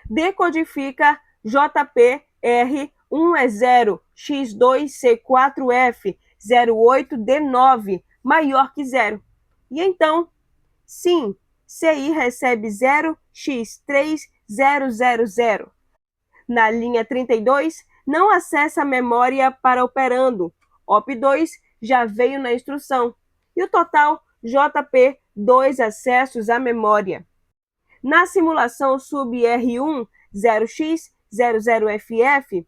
A: Decodifica JPR1 é 0, X2C4F 08D9 maior que 0. E então, sim, CI recebe 0x3000. Na linha 32, não acessa a memória para operando. OP2 já veio na instrução. E o total, JP, 2 acessos à memória. Na simulação sub R1 0x00FF,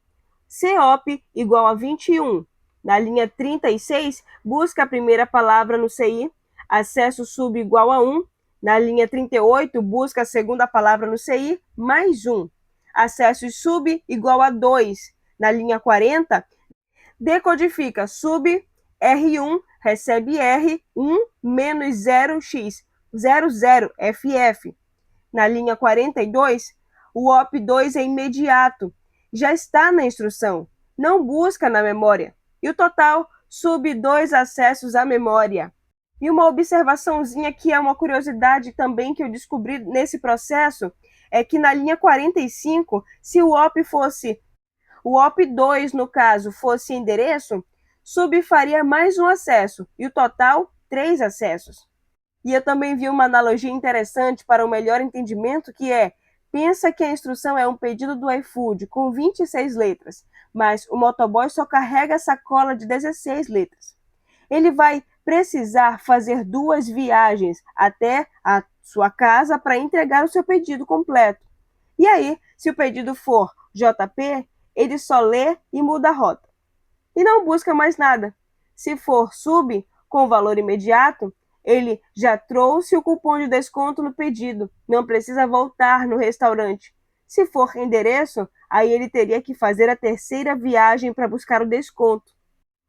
A: COP igual a 21. Na linha 36, busca a primeira palavra no CI, acesso sub igual a 1. Na linha 38, busca a segunda palavra no CI, mais 1. Acesso sub igual a 2. Na linha 40, decodifica sub R1 recebe R1 menos 0x00FF. Na linha 42, o OP2 é imediato, já está na instrução, não busca na memória. E o total, sub 2 acessos à memória. E uma observaçãozinha que é uma curiosidade também que eu descobri nesse processo, é que na linha 45, se o OP2, no caso, fosse endereço, sub faria mais um acesso, e o total, 3 acessos. E eu também vi uma analogia interessante para o melhor entendimento, que é, pensa que a instrução é um pedido do iFood com 26 letras, mas o motoboy só carrega a sacola de 16 letras. Ele vai precisar fazer 2 viagens até a sua casa para entregar o seu pedido completo. E aí, se o pedido for JP, ele só lê e muda a rota. E não busca mais nada. Se for sub, com valor imediato, ele já trouxe o cupom de desconto no pedido, não precisa voltar no restaurante. Se for endereço, aí ele teria que fazer a terceira viagem para buscar o desconto.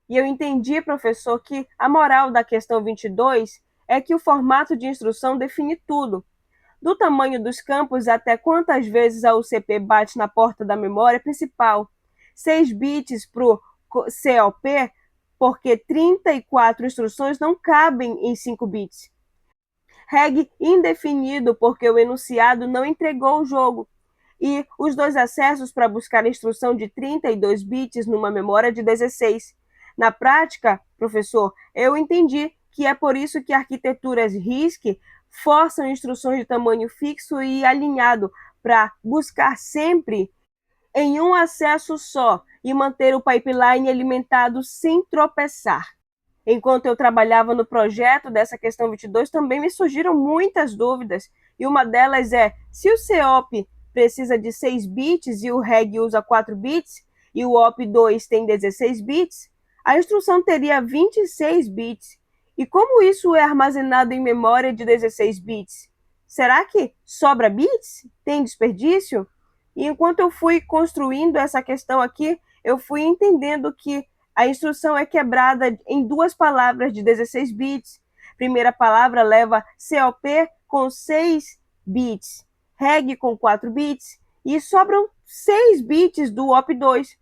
A: E eu entendi, professor, que a moral da questão 22 é que o formato de instrução define tudo. Do tamanho dos campos até quantas vezes a UCP bate na porta da memória principal. 6 bits para o COP, porque 34 instruções não cabem em 5 bits. Reg indefinido, porque o enunciado não entregou o jogo. E os 2 acessos para buscar a instrução de 32 bits numa memória de 16. Na prática, professor, eu entendi que é por isso que arquiteturas RISC forçam instruções de tamanho fixo e alinhado para buscar sempre em um acesso só e manter o pipeline alimentado sem tropeçar. Enquanto eu trabalhava no projeto dessa questão 22, também me surgiram muitas dúvidas, e uma delas é, se o COP precisa de 6 bits e o REG usa 4 bits, e o OP2 tem 16 bits, a instrução teria 26 bits. E como isso é armazenado em memória de 16 bits? Será que sobra bits? Tem desperdício? E enquanto eu fui construindo essa questão aqui, eu fui entendendo que a instrução é quebrada em 2 palavras de 16 bits. Primeira palavra leva COP com 6 bits, REG com 4 bits, e sobram 6 bits do OP2.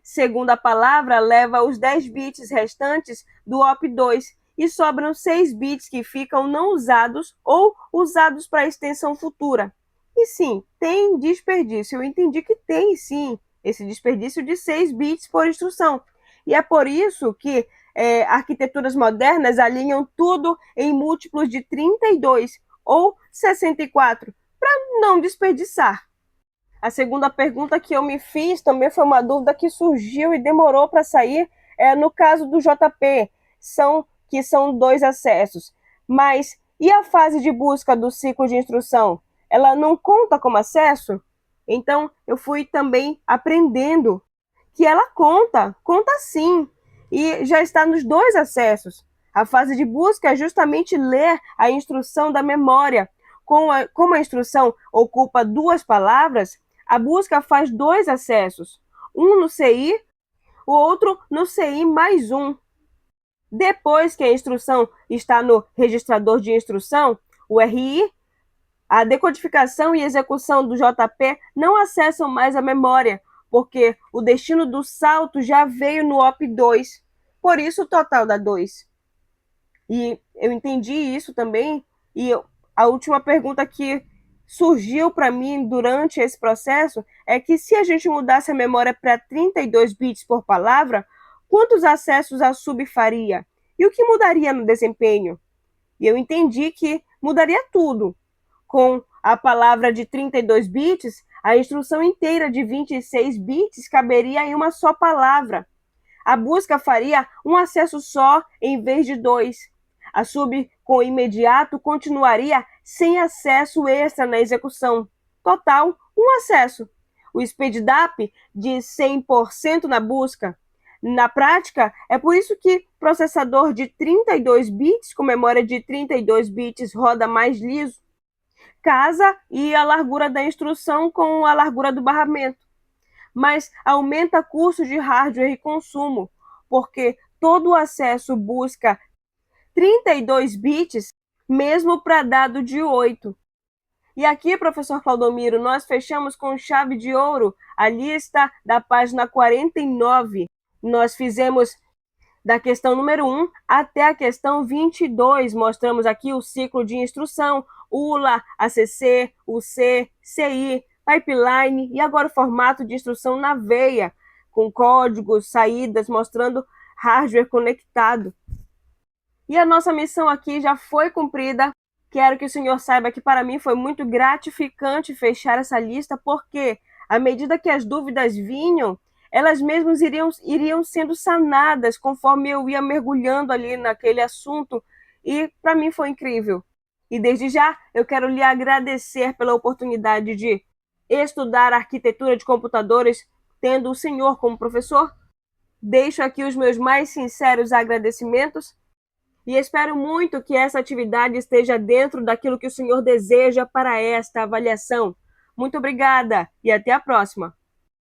A: Segunda palavra leva os 10 bits restantes do OP2 e sobram 6 bits que ficam não usados ou usados para extensão futura. E sim, tem desperdício. Eu entendi que tem sim esse desperdício de 6 bits por instrução. E é por isso que arquiteturas modernas alinham tudo em múltiplos de 32 ou 64 para não desperdiçar. A segunda pergunta que eu me fiz também foi uma dúvida que surgiu e demorou para sair, no caso do JP, que são 2 acessos. Mas e a fase de busca do ciclo de instrução? Ela não conta como acesso? Então, eu fui também aprendendo que ela conta sim, e já está nos 2 acessos. A fase de busca é justamente ler a instrução da memória. Como a instrução ocupa 2 palavras, a busca faz 2 acessos, um no CI, o outro no CI mais 1. Depois que a instrução está no registrador de instrução, o RI, a decodificação e execução do JP não acessam mais a memória, porque o destino do salto já veio no OP2, por isso o total dá 2. E eu entendi isso também, e a última pergunta que surgiu para mim durante esse processo é que se a gente mudasse a memória para 32 bits por palavra, quantos acessos a sub faria? E o que mudaria no desempenho? E eu entendi que mudaria tudo. Com a palavra de 32 bits, a instrução inteira de 26 bits caberia em uma só palavra. A busca faria um acesso só em vez de dois. A sub com imediato continuaria sem acesso extra na execução. Total, um acesso. O speedup de 100% na busca. Na prática, é por isso que processador de 32 bits com memória de 32 bits roda mais liso. Casa e a largura da instrução com a largura do barramento. Mas aumenta custo de hardware e consumo, porque todo o acesso busca 32 bits, mesmo para dado de 8. E aqui, professor Claudomiro, nós fechamos com chave de ouro a lista da página 49. Nós fizemos da questão número 1 até a questão 22. Mostramos aqui o ciclo de instrução, ULA, ACC, UC, CI, pipeline e agora o formato de instrução na veia, com códigos, saídas, mostrando hardware conectado. E a nossa missão aqui já foi cumprida. Quero que o senhor saiba que para mim foi muito gratificante fechar essa lista, porque à medida que as dúvidas vinham, elas mesmas iriam sendo sanadas conforme eu ia mergulhando ali naquele assunto, e para mim foi incrível. E desde já eu quero lhe agradecer pela oportunidade de estudar arquitetura de computadores tendo o senhor como professor. Deixo aqui os meus mais sinceros agradecimentos e espero muito que essa atividade esteja dentro daquilo que o senhor deseja para esta avaliação. Muito obrigada e até a próxima!